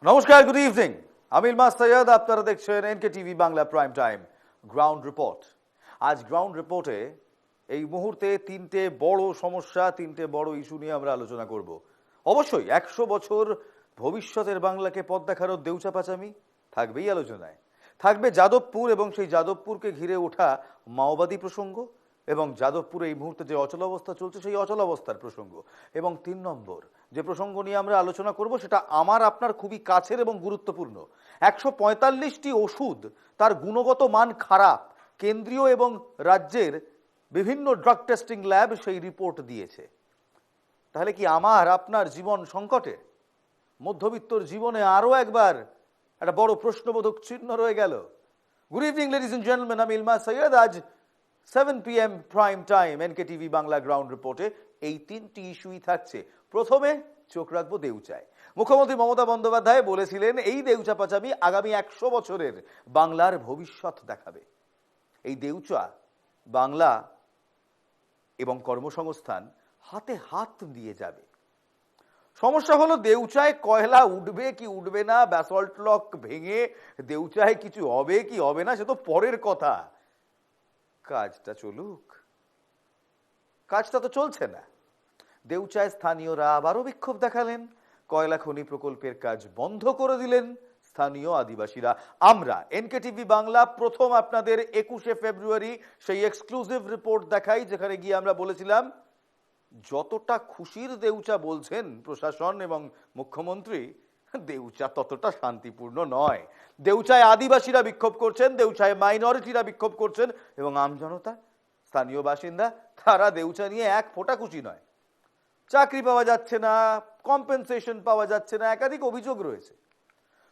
নমস্কার, good evening. আমি ইলমাস সৈয়দ, আপনারা দেখছেন NK TV Bangla prime time ground report. আজ গ্রাউন্ড রিপোর্টে এই মুহূর্তে তিনটে বড় সমস্যা, তিনটে বড় ইস্যু নিয়ে আমরা আলোচনা করব। অবশ্যই 100 বছর ভবিষ্যতের বাংলাকে পথ দেখানোর দেউচা পাচামি থাকবেই আলোচনায়। থাকবে যাদবপুর এবং সেই যাদবপুরকে ঘিরে ওঠা মাওবাদী প্রসঙ্গ, এবং যাদবপুরে এই মুহূর্তে যে অচলাবস্থা চলছে সেই অচলাবস্থার প্রসঙ্গ। এবং 3 নম্বর যে প্রসঙ্গ নিয়ে আমরা আলোচনা করব সেটা আমার আপনার খুবই কাছের এবং গুরুত্বপূর্ণ। 145টি ওষুধ তার গুণগত মান খারাপ, কেন্দ্রীয় এবং রাজ্যের বিভিন্ন ড্রাগ টেস্টিং ল্যাব সেই রিপোর্ট দিয়েছে। তাহলে কি আমার আপনার জীবন সংকটে? মধ্যবিত্তর জীবনে আরও একবার একটা বড় প্রশ্নবোধক চিহ্ন রয়ে গেল। Good evening ladies and gentleman, আমি ইলমাস সৈয়দ। আজ 7 PM prime time NK TV Bangla ground রিপোর্টে এই তিনটি ইস্যুই থাকছে। প্রথমে চোখ রাখবো দেউচায়। মুখ্যমন্ত্রী মমতা বন্দ্যোপাধ্যায় বলেছিলেন এই দেউচা পাচামি আগামী 100 বছরের বাংলার ভবিষ্যৎ দেখাবে। এই দেউচা বাংলা এবং কর্মসংস্থান হাতে হাত দিয়ে যাবে। সমস্যা হলো দেউচায় কয়লা উঠবে কি উঠবে না, ব্যাসল্ট লক ভেঙে দেউচায় কিছু হবে কি হবে না সে তো পরের কথা। কাজটা চলুক। কাজটা তো চলছে না। দেউচায় স্থানীয়রা আবারও বিক্ষোভ দেখালেন, কয়লা খনি প্রকল্পের কাজ বন্ধ করে দিলেন স্থানীয় আদিবাসীরা। আমরা এনকে টিভি বাংলা প্রথম আপনাদের 21শে ফেব্রুয়ারি সেই এক্সক্লুসিভ রিপোর্ট দেখাই, যেখানে গিয়ে আমরা বলেছিলাম যতটা খুশির দেউচা বলছেন প্রশাসন এবং মুখ্যমন্ত্রী, দেউচা ততটা শান্তিপূর্ণ নয়। দেউচায় আদিবাসীরা বিক্ষোভ করছেন, দেউচায় মাইনরিটিরা বিক্ষোভ করছেন, এবং আমজনতা, স্থানীয় বাসিন্দা, তারা দেউচা নিয়ে এক ফোঁটা খুশি নয়। চাকরি পাওয়া যাচ্ছে না, কম্পেনসেশন পাওয়া যাচ্ছে না, একাধিক অভিযোগ রয়েছে।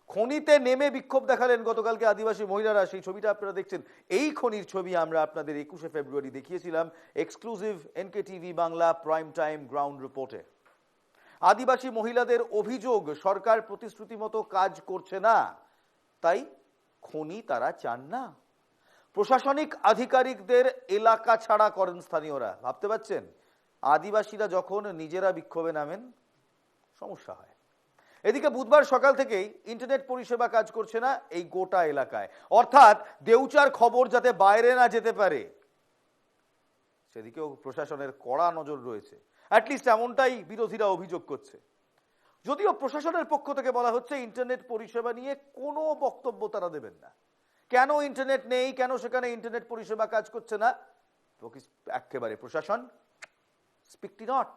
খনিতে নেমে বিক্ষোভ দেখালেন গতকালকে আদিবাসী মহিলারা, সেই ছবিটা আপনারা দেখছেন। এই খনির ছবি আমরা আপনাদের 21শে ফেব্রুয়ারি দেখিয়েছিলাম exclusive NK TV Bangla prime time ground রিপোর্টে। আদিবাসী মহিলাদের অভিযোগ সরকার প্রতিশ্রুতি মতো কাজ করছে না, তাই খনি তারা চান না। প্রশাসনিক আধিকারিকদের এলাকা ছাড়া করেন স্থানীয়রা। ভাবতে পারছেন, আদিবাসীরা যখন নিজেরা বিক্ষোভে নামেন সমস্যা হয়। এদিকে বুধবার সকাল থেকেই ইন্টারনেট পরিষেবা কাজ করছে না এই গোটা এলাকায়, অর্থাৎ দেউচার খবর যাতে বাইরে না যেতে পারে সেদিকেও প্রশাসনের কড়া নজর রয়েছে। অ্যাটলিস্ট এমনটাই বিরোধীরা অভিযোগ করছে। যদিও প্রশাসনের পক্ষ থেকে বলা হচ্ছে ইন্টারনেট পরিষেবা নিয়ে কোনো বক্তব্য তারা দেবেন না। কেন ইন্টারনেট নেই, কেন সেখানে ইন্টারনেট পরিষেবা কাজ করছে না, একেবারে প্রশাসন স্পিকটি নট।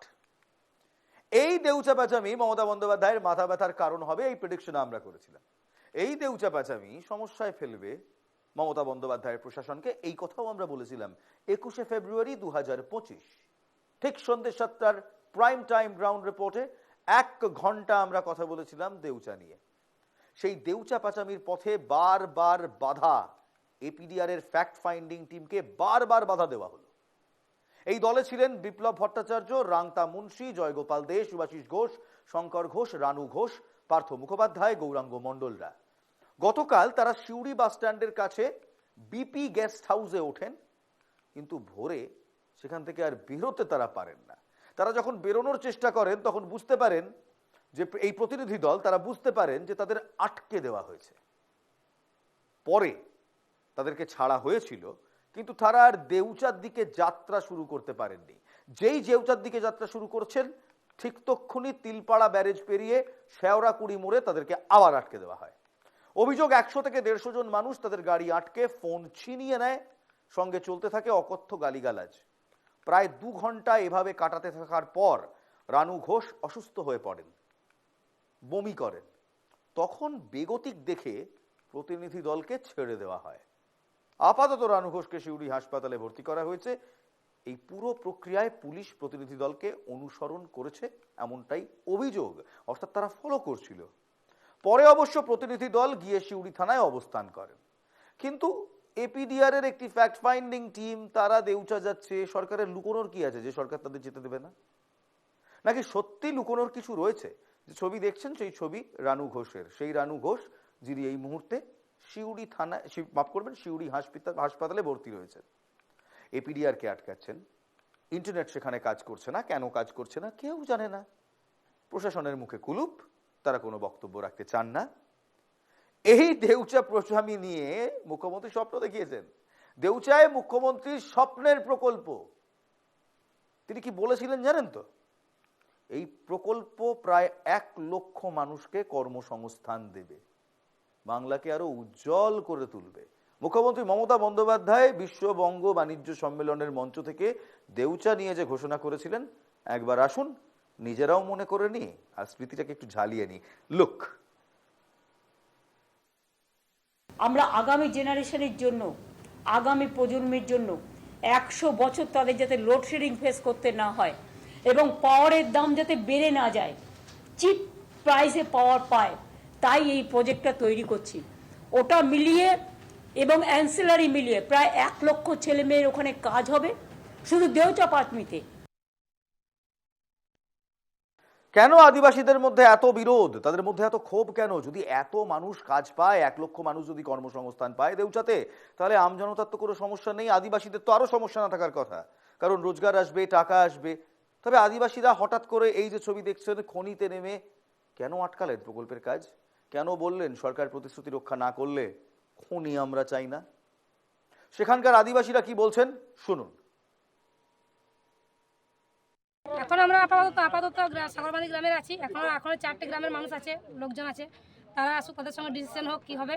এই দেউচা পাচামি মমতা বন্দ্যোপাধ্যায়ের মাথা ব্যথার কারণ হবে, এই প্রেডিকশন আমরা করেছিলাম। এই দেউচা পাচামি সমস্যায় ফেলবে মমতা বন্দ্যোপাধ্যায়ের প্রশাসনকে, এই কথাও আমরা বলেছিলাম 21শে ফেব্রুয়ারি 2025। ঠিক সন্ধ্যে 7টার প্রাইম টাইম গ্রাউন্ড রিপোর্টে 1 ঘন্টা আমরা কথা বলেছিলাম দেউচা নিয়ে। সেই দেউচা পাচামির পথে বারবার বাধা, এপিডিআর এর ফ্যাক্ট ফাইন্ডিং টিমকে বারবার বাধা দেওয়া হলো। এই দলে ছিলেন বিপ্লব ভট্টাচার্য, রাংতা মুন্সি, জয়গোপাল দে, সুভাষিস ঘোষ, শঙ্কর ঘোষ, রানু ঘোষ, পার্থ মুখোপাধ্যায়, গৌরাঙ্গ মণ্ডলরা। গতকাল তারা সিউড়ি বাস স্ট্যান্ডের কাছে বিপি গেস্ট হাউসে ওঠেন, কিন্তু ভোরে সেখান থেকে আর বেরোতে তারা পারেন না। তারা যখন বেরোনোর চেষ্টা করেন তখন বুঝতে পারেন যে এই প্রতিনিধি দল, তারা বুঝতে পারেন যে তাদের আটকে দেওয়া হয়েছে। পরে তাদেরকে ছাড়া হয়েছিল, কিন্তু তারা আর দেউচার দিকে যাত্রা শুরু করতে পারেননি। যেই দেউচার দিকে যাত্রা শুরু করছেন ঠিক তক্ষুনি তিলপাড়া ব্যারেজ পেরিয়ে শেওড়াকুড়ি মোড়ে তাদেরকে আবার আটকে দেওয়া হয়। অভিযোগ 100 থেকে 150 জন মানুষ তাদের গাড়ি আটকে ফোন ছিনিয়ে নেয়, সঙ্গে চলতে থাকে অকথ্য গালিগালাজ। প্রায় 2 ঘন্টা এভাবে কাটাতে থাকার পর রানু ঘোষ অসুস্থ হয়ে পড়েন, বমি করেন। তখন বেগতিক দেখে প্রতিনিধি দলকে ছেড়ে দেওয়া হয়। আপাতত রানু ঘোষকে সিউড়ি হাসপাতালে ভর্তি করা হয়েছে। এই পুরো প্রক্রিয়ায় পুলিশ প্রতিনিধি দলকে অনুসরণ করেছে এমনটাই অভিযোগ, অর্থাৎ তারা ফলো করছিল। পরে অবশ্য প্রতিনিধি দল গিয়ে সিউড়ি থানায় অবস্থান করেন। কিন্তু এপিডিআর এর একটি ফ্যাক্ট ফাইন্ডিং টিম তারা দেউচা যাচ্ছে, সরকারের লুকোনোর কি আছে যে সরকার তাদের যেতে দেবে না? নাকি সত্যি লুকোনোর কিছু রয়েছে? যে ছবি দেখছেন সেই ছবি রানু ঘোষের, সেই রানু ঘোষ যিনি এই মুহূর্তে সিউড়ি থানায়, মাফ করবেন, সিউড়ি হাসপাতালে ভর্তি রয়েছেন। এপিডিআর কে আটকাচ্ছেন, ইন্টারনেট সেখানে কাজ করছে না। কেন কাজ করছে না কেউ জানে না। প্রশাসনের মুখে কুলুপ, তারা কোনো বক্তব্য রাখতে চান না। এই দেউচা প্রস্তাবী নিয়ে মুখ্যমন্ত্রী স্বপ্ন দেখিয়েছেন। দেউচায় মুখ্যমন্ত্রীর স্বপ্নের প্রকল্প, তিনি কি বলেছিলেন জানেন তো? এই প্রকল্প প্রায় 1 লক্ষ মানুষকে কর্মসংস্থান দেবে, বাংলাকে আরো উজ্জ্বল করে তুলবে। মুখ্যমন্ত্রী মমতা বন্দ্যোপাধ্যায় বিশ্ব বঙ্গ বাণিজ্য সম্মেলনের মঞ্চ থেকে দেউচা নিয়ে যে ঘোষণা করেছিলেন, একবার আসুন নিজেরাও মনে করে নি আর স্মৃতিটাকে একটু ঝালিয়ে নি। লুক, আমরা আগামী জেনারেশনের জন্য, আগামী প্রজন্মের জন্য 100 বছর তাদের যাতে লোডশেডিং ফেস করতে না হয় এবং পাওয়ারের দাম যাতে বেড়ে না যায়, চিপ প্রাইসে পাওয়ার পায়, তাই এই প্রজেক্টটা তৈরি করছি। ওটা মিলিয়ে এবং অ্যান্সিলারি মিলিয়ে প্রায় 1 লক্ষ ছেলে মেয়ের ওখানে কাজ হবে শুধু দেউচা পাটমিতে। কেন আদিবাসীদের মধ্যে এত বিরোধ, তাদের মধ্যে এত ক্ষোভ কেন? যদি এত মানুষ কাজ পায়, 1 লক্ষ মানুষ যদি কর্মসংস্থান পায় দেউচাতে, তাহলে আমজনতার তো কোনো সমস্যা নেই, আদিবাসীদের তো আরো সমস্যা না থাকার কথা, কারণ রোজগার আসবে, টাকা আসবে। তবে আদিবাসীরা হঠাৎ করে এই যে ছবি দেখছেন, খনিতে নেমে কেন আটকালেন প্রকল্পের কাজ? কেন বললেন সরকার প্রতিশ্রুতি রক্ষা না করলে খনি আমরা চাই না? সেখানকার আদিবাসীরা কি বলছেন শুনুন। এখন আমরা আপাতত সাগরবাড়ি গ্রামের আছি। এখনো 4টে গ্রামের মানুষ আছে, লোকজন আছে, তারা আসুক, তাদের সঙ্গে ডিসিশন হোক কি হবে।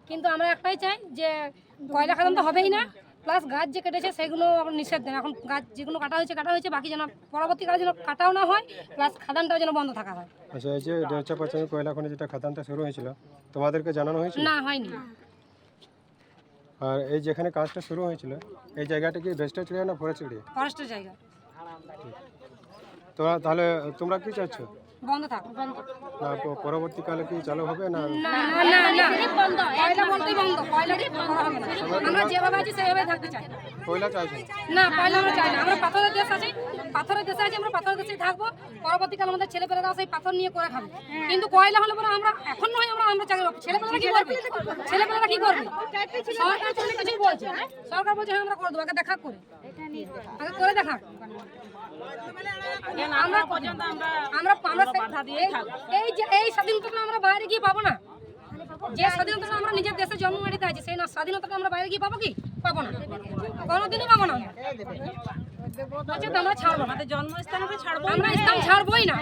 কিন্তু আমরা একটাই চাই যে কয়লা খাদান তো হবেই না, প্লাস গাছ যে কেটেছে সেগুলো নিষেধ দেন। এখন গাছ যেগুলো কাটা হয়েছে, বাকি যেন পরবর্তীকালে যেন কাটাও না হয়, প্লাস খাদানটাও যেন বন্ধ থাকা হয়। আচ্ছা, এই যে দেউচা পাচামি কয়লা খনি যেটা খাদানটা শুরু হয়েছিল, তোমাদেরকে জানানো হয়েছিল? না, হয়নি। আর এই যেখানে কাজটা শুরু হয়েছিল, এই জায়গাটা কি ভেস্টার চিড়িয়া না ফরেস্ট চিড়িয়া? ফরেস্টের জায়গা। তো তাহলে তোমরা কি চাচ্ছ? বন্ধ থাক, বন্ধ না পরবর্তীকালে কি চালু হবে না? না না না, বন্ধ। কয়লা বলতেই বন্ধ, কয়লা করা হবে না। আমরা যেভাবে আছি সেভাবে থাকতে চাই। কয়লা চাইছো না, কয়লা আমরা চাই না। আমরা পাথরের দেশে আছি, আমরা পাথরের দেশেই থাকবো। পরবর্তীকালে আমাদের ছেলেপেলেরা সেই পাথর নিয়ে করে খাবে। কিন্তু কয়লা হলে পরে আমরা এখন নয়, আমরা চাকরি পাবো। ছেলেপেলেরা কি করবে? সরকার তো অনেক কিছুই বলছে। সরকার বলছে হ্যাঁ আমরা করে দেবো, আগে দেখা করে, আগে করে দেখা। এই স্বাধীনতাটা আমরা বাইরে গিয়ে পাবো না। যে স্বাধীনতা আমরা নিজের দেশে জন্মমাটিতে আছি, সেই স্বাধীনতাটা আমরা বাইরে গিয়ে পাবো কি? পাবো না, কোনোদিনই পাবো না। আমরা ছাড়বো, আমাদের জন্মস্থান আমরা ছাড়বো, আমরা স্থান ছাড়বোই না।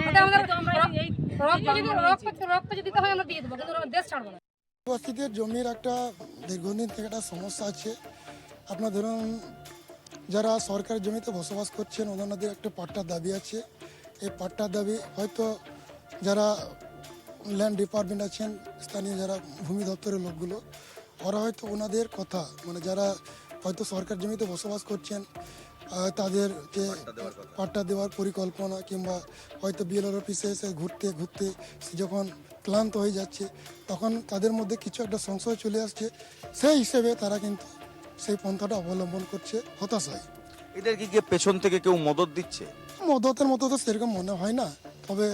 রক্ত যদি দিতে হয় আমরা দিয়ে দেবো, কিন্তু দেশ ছাড়বো না। আদিবাসীদের জমির একটা দীর্ঘদিন থেকে একটা সমস্যা আছে। আপনার ধরুন যারা সরকারি জমিতে বসবাস করছেন, ওনাদের একটা পাট্টার দাবি আছে। এই পাট্টার দাবি হয়তো যারা ল্যান্ড ডিপার্টমেন্ট আছেন, স্থানীয় যারা ভূমি দপ্তরের লোকগুলো, ওরা হয়তো ওনাদের কথা, মানে যারা হয়তো সরকার জমিতে বসবাস করছেন তাদের যে পাট্টা দেওয়ার পরিকল্পনা, কিংবা হয়তো বিএলআর অফিসে এসে ঘুরতে ঘুরতে যখন ক্লান্ত হয়ে যাচ্ছে, তখন তাদের মধ্যে কিছু একটা সংশয় চলে আসছে। সেই হিসেবে তারা কিন্তু সেই পন্থাটা অবলম্বন করছে হতাশায়। এদের কি পেছন থেকে কেউ মদত দিচ্ছে? মদতের মতো তো সেরকম মনে হয় না, তবে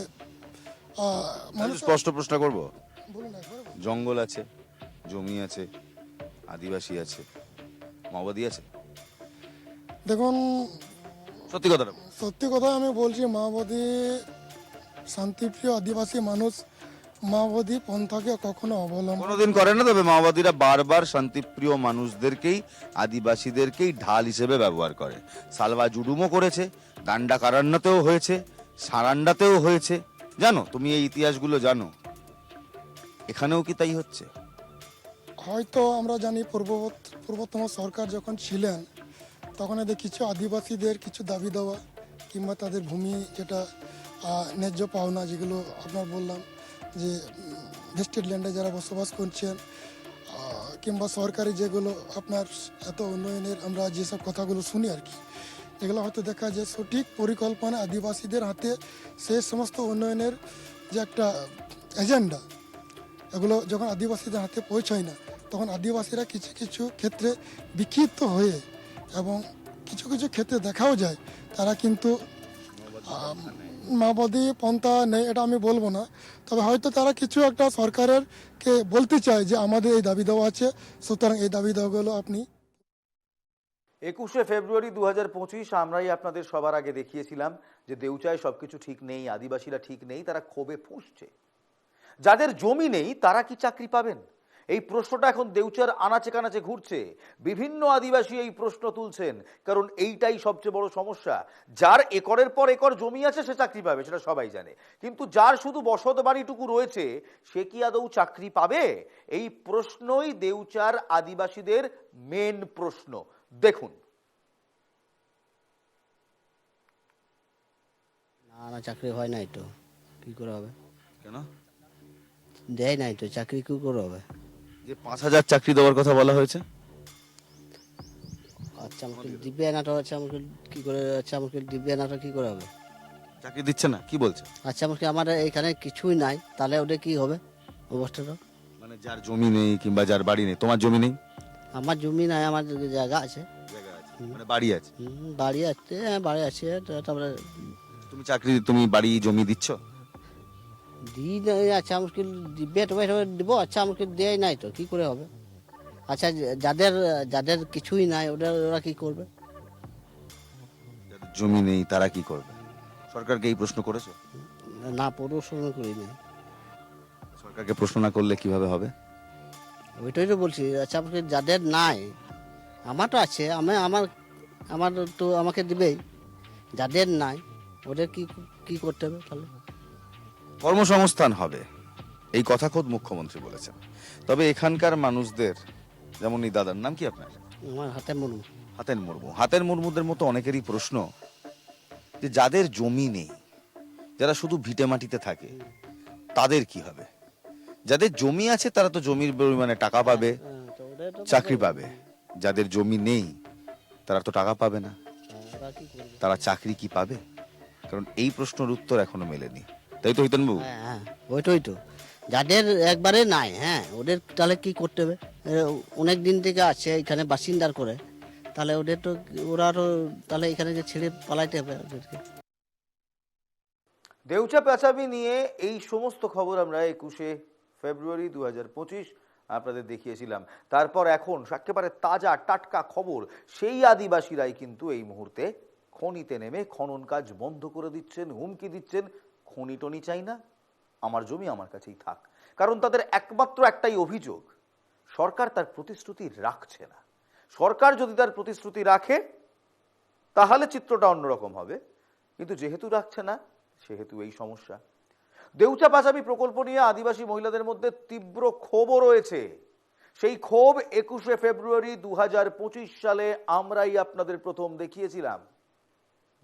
স্পষ্ট প্রশ্ন করব, বলুন একবার। জঙ্গল আছে, জমি আছে, আদিবাসী আছে, মাওবাদী আছে। দেখুন সত্যি কথা আমি বলছি, মাওবাদী শান্তিপ্রিয় আদিবাসী মানুষ মাওবাদী পন্থাকে কখনো অবলম্বন কোনোদিন করে না। তবে মাওবাদীরা বারবার শান্তিপ্রিয় মানুষদেরকেই, আদিবাসীদেরকেই ঢাল হিসেবে ব্যবহার করে। সালভা জুডুমও করেছে, দান্ডা কারান্নাতেও হয়েছে, সারান্ডাতেও হয়েছে। জানো তুমি এই ইতিহাসগুলো জানো? এখানেও কি তাই হচ্ছে? হয়তো আমরা জানি পূর্বতম সরকার যখন ছিলেন, তখন এদের কিছু আদিবাসীদের কিছু দাবি দেওয়া, কিংবা তাদের ভূমি যেটা ন্যায্য পাওনা, যেগুলো আপনার বললাম যে ভেস্টেড ল্যান্ডে যারা বসবাস করছেন, কিংবা সরকারি যেগুলো আপনার এত উন্নয়নের আমরা যেসব কথাগুলো শুনি আর কি, এগুলো হয়তো দেখা যায় সঠিক পরিকল্পনা আদিবাসীদের হাতে সেই সমস্ত উন্নয়নের যে একটা এজেন্ডা, এগুলো যখন আদিবাসীদের হাতে পৌঁছায় না, তখন আদিবাসীরা কিছু কিছু ক্ষেত্রে বিক্ষিপ্ত হয়ে, এবং কিছু কিছু ক্ষেত্রে দেখাও যায় তারা কিন্তু মাওবাদী পন্থা নেই, এটা আমি বলবো না। তবে হয়তো তারা কিছু একটা সরকারের কে বলতে চায় যে আমাদের এই দাবি দেওয়া আছে, সুতরাং এই দাবি দেওয়াগুলো আপনি। 21শে ফেব্রুয়ারি 2025 আমরাই আপনাদের সবার আগে দেখিয়েছিলাম যে দেউচায় সবকিছু ঠিক নেই, আদিবাসীরা ঠিক নেই, তারা ক্ষোভে ফুঁসছে। যাদের জমি নেই তারা কি চাকরি পাবেন? এই প্রশ্নটা এখন দেউচার আনাচে কানাচে ঘুরছে। বিভিন্ন আদিবাসী এই প্রশ্ন তুলছেন, কারণ এইটাই সবচেয়ে বড় সমস্যা। যার একরের পর একর জমি আছে সে চাকরি পাবে, সেটা সবাই জানে, কিন্তু যার শুধু বসত বাড়িটুকু রয়েছে সে কি আদৌ চাকরি পাবে? এই প্রশ্নই দেউচার আদিবাসীদের মেন প্রশ্ন। দেখুন। না চাকরি হয় নাই তো কি করে হবে? কেন? দেয় নাই তো চাকরি কি করে হবে? যে 5,000 চাকরি দেওয়ার কথা বলা হয়েছে, আচ্ছা আমাকে দিবে না তো, আচ্ছা আমাকে কি করে, আচ্ছা আমাকে দিবে না তো কি করে হবে? চাকরি দিচ্ছে না কি বলছে? আচ্ছা আমাকে আমার এখানে কিছুই নাই, তাহলে ওটা কি হবে অবস্থাটা? মানে যার জমি নেই কিংবা যার বাড়ি নেই, তোমার জমি নেই? আমার জমি নাই, আমার জায়গা আছে, জায়গা আছে, মানে বাড়ি আছে। বাড়ি আছে, হ্যাঁ বাড়ি আছে, তারপরে তুমি চাকরি, তুমি বাড়ি জমি দিচ্ছ? দিই নাই, আচ্ছা আমাকে দিবে তোমায় দিব, আচ্ছা আমাকে দেয় নাই তো কি করে হবে? আচ্ছা যাদের যাদের কিছুই নাই ওরা কি করবে? যাদের জমি নেই তারা কি করবে? সরকারকে এই প্রশ্ন করেছো? না পড়াশোনা করি নাই। সরকারকে প্রশ্ন না করলে কিভাবে হবে? ওইটাই তো বলছি, আচ্ছা আমাকে যাদের নাই, আমার তো আছে, আমার তো আমাকে দিবেই, যাদের নাই ওদের কি কি করতে হবে তাহলে? কর্মসংস্থান হবে, এই কথা খোদ মুখ্যমন্ত্রী বলেছেন। তবে এখানকার মানুষদের, যেমন এই দাদার নাম কি আপনার? আমার হাতে মরু হাতের মুর্মুদের মতো অনেকেরই প্রশ্ন যে যাদের জমি নেই, যারা শুধু ভিটে মাটিতে থাকে, তাদের কি হবে? যাদের জমি আছে তারা তো জমির পরিমাণে টাকা পাবে, চাকরি পাবে। যাদের জমি নেই তারা তো টাকা পাবে না, তারা চাকরি কি পাবে? কারণ এই প্রশ্নের উত্তর এখনো মেলেনি, তাই তো হিতেন বাবু? হ্যাঁ ওইটাই তো, যাদের একবারে নাই, হ্যাঁ ওদের তাহলে কি করতে হবে? অনেক দিন থেকে আছে এখানে বাসিন্দার করে, তাহলে ওদের তো, ওরা তো তাহলে এখানে যে ছেড়ে পালাইতে হবে ওদেরকে। দেউচা পেঁচামি নিয়ে এই সমস্ত খবর আমরা 21শে ফেব্রুয়ারি 2025 আপনাদের দেখিয়েছিলাম। তারপর এখন একেবারে তাজা টাটকা খবর, সেই আদিবাসীরাই কিন্তু এই মুহূর্তে খনিতে নেমে খনন কাজ বন্ধ করে দিচ্ছেন, হুমকি দিচ্ছেন, খনি টনি চাই না, আমার জমি আমার কাছেই থাক। কারণ তাদের একমাত্র একটাই অভিযোগ, সরকার তার প্রতিশ্রুতি রাখছে না। সরকার যদি তার প্রতিশ্রুতি রাখে তাহলে চিত্রটা অন্যরকম হবে, কিন্তু যেহেতু রাখছে না সেহেতু এই সমস্যা। দেউচা পাচামি প্রকল্প নিয়ে আদিবাসী মহিলাদের মধ্যে তীব্র ক্ষোভও রয়েছে। সেই ক্ষোভ 21শে ফেব্রুয়ারি 2025 সালে আমরাই আপনাদের প্রথম দেখিয়েছিলাম।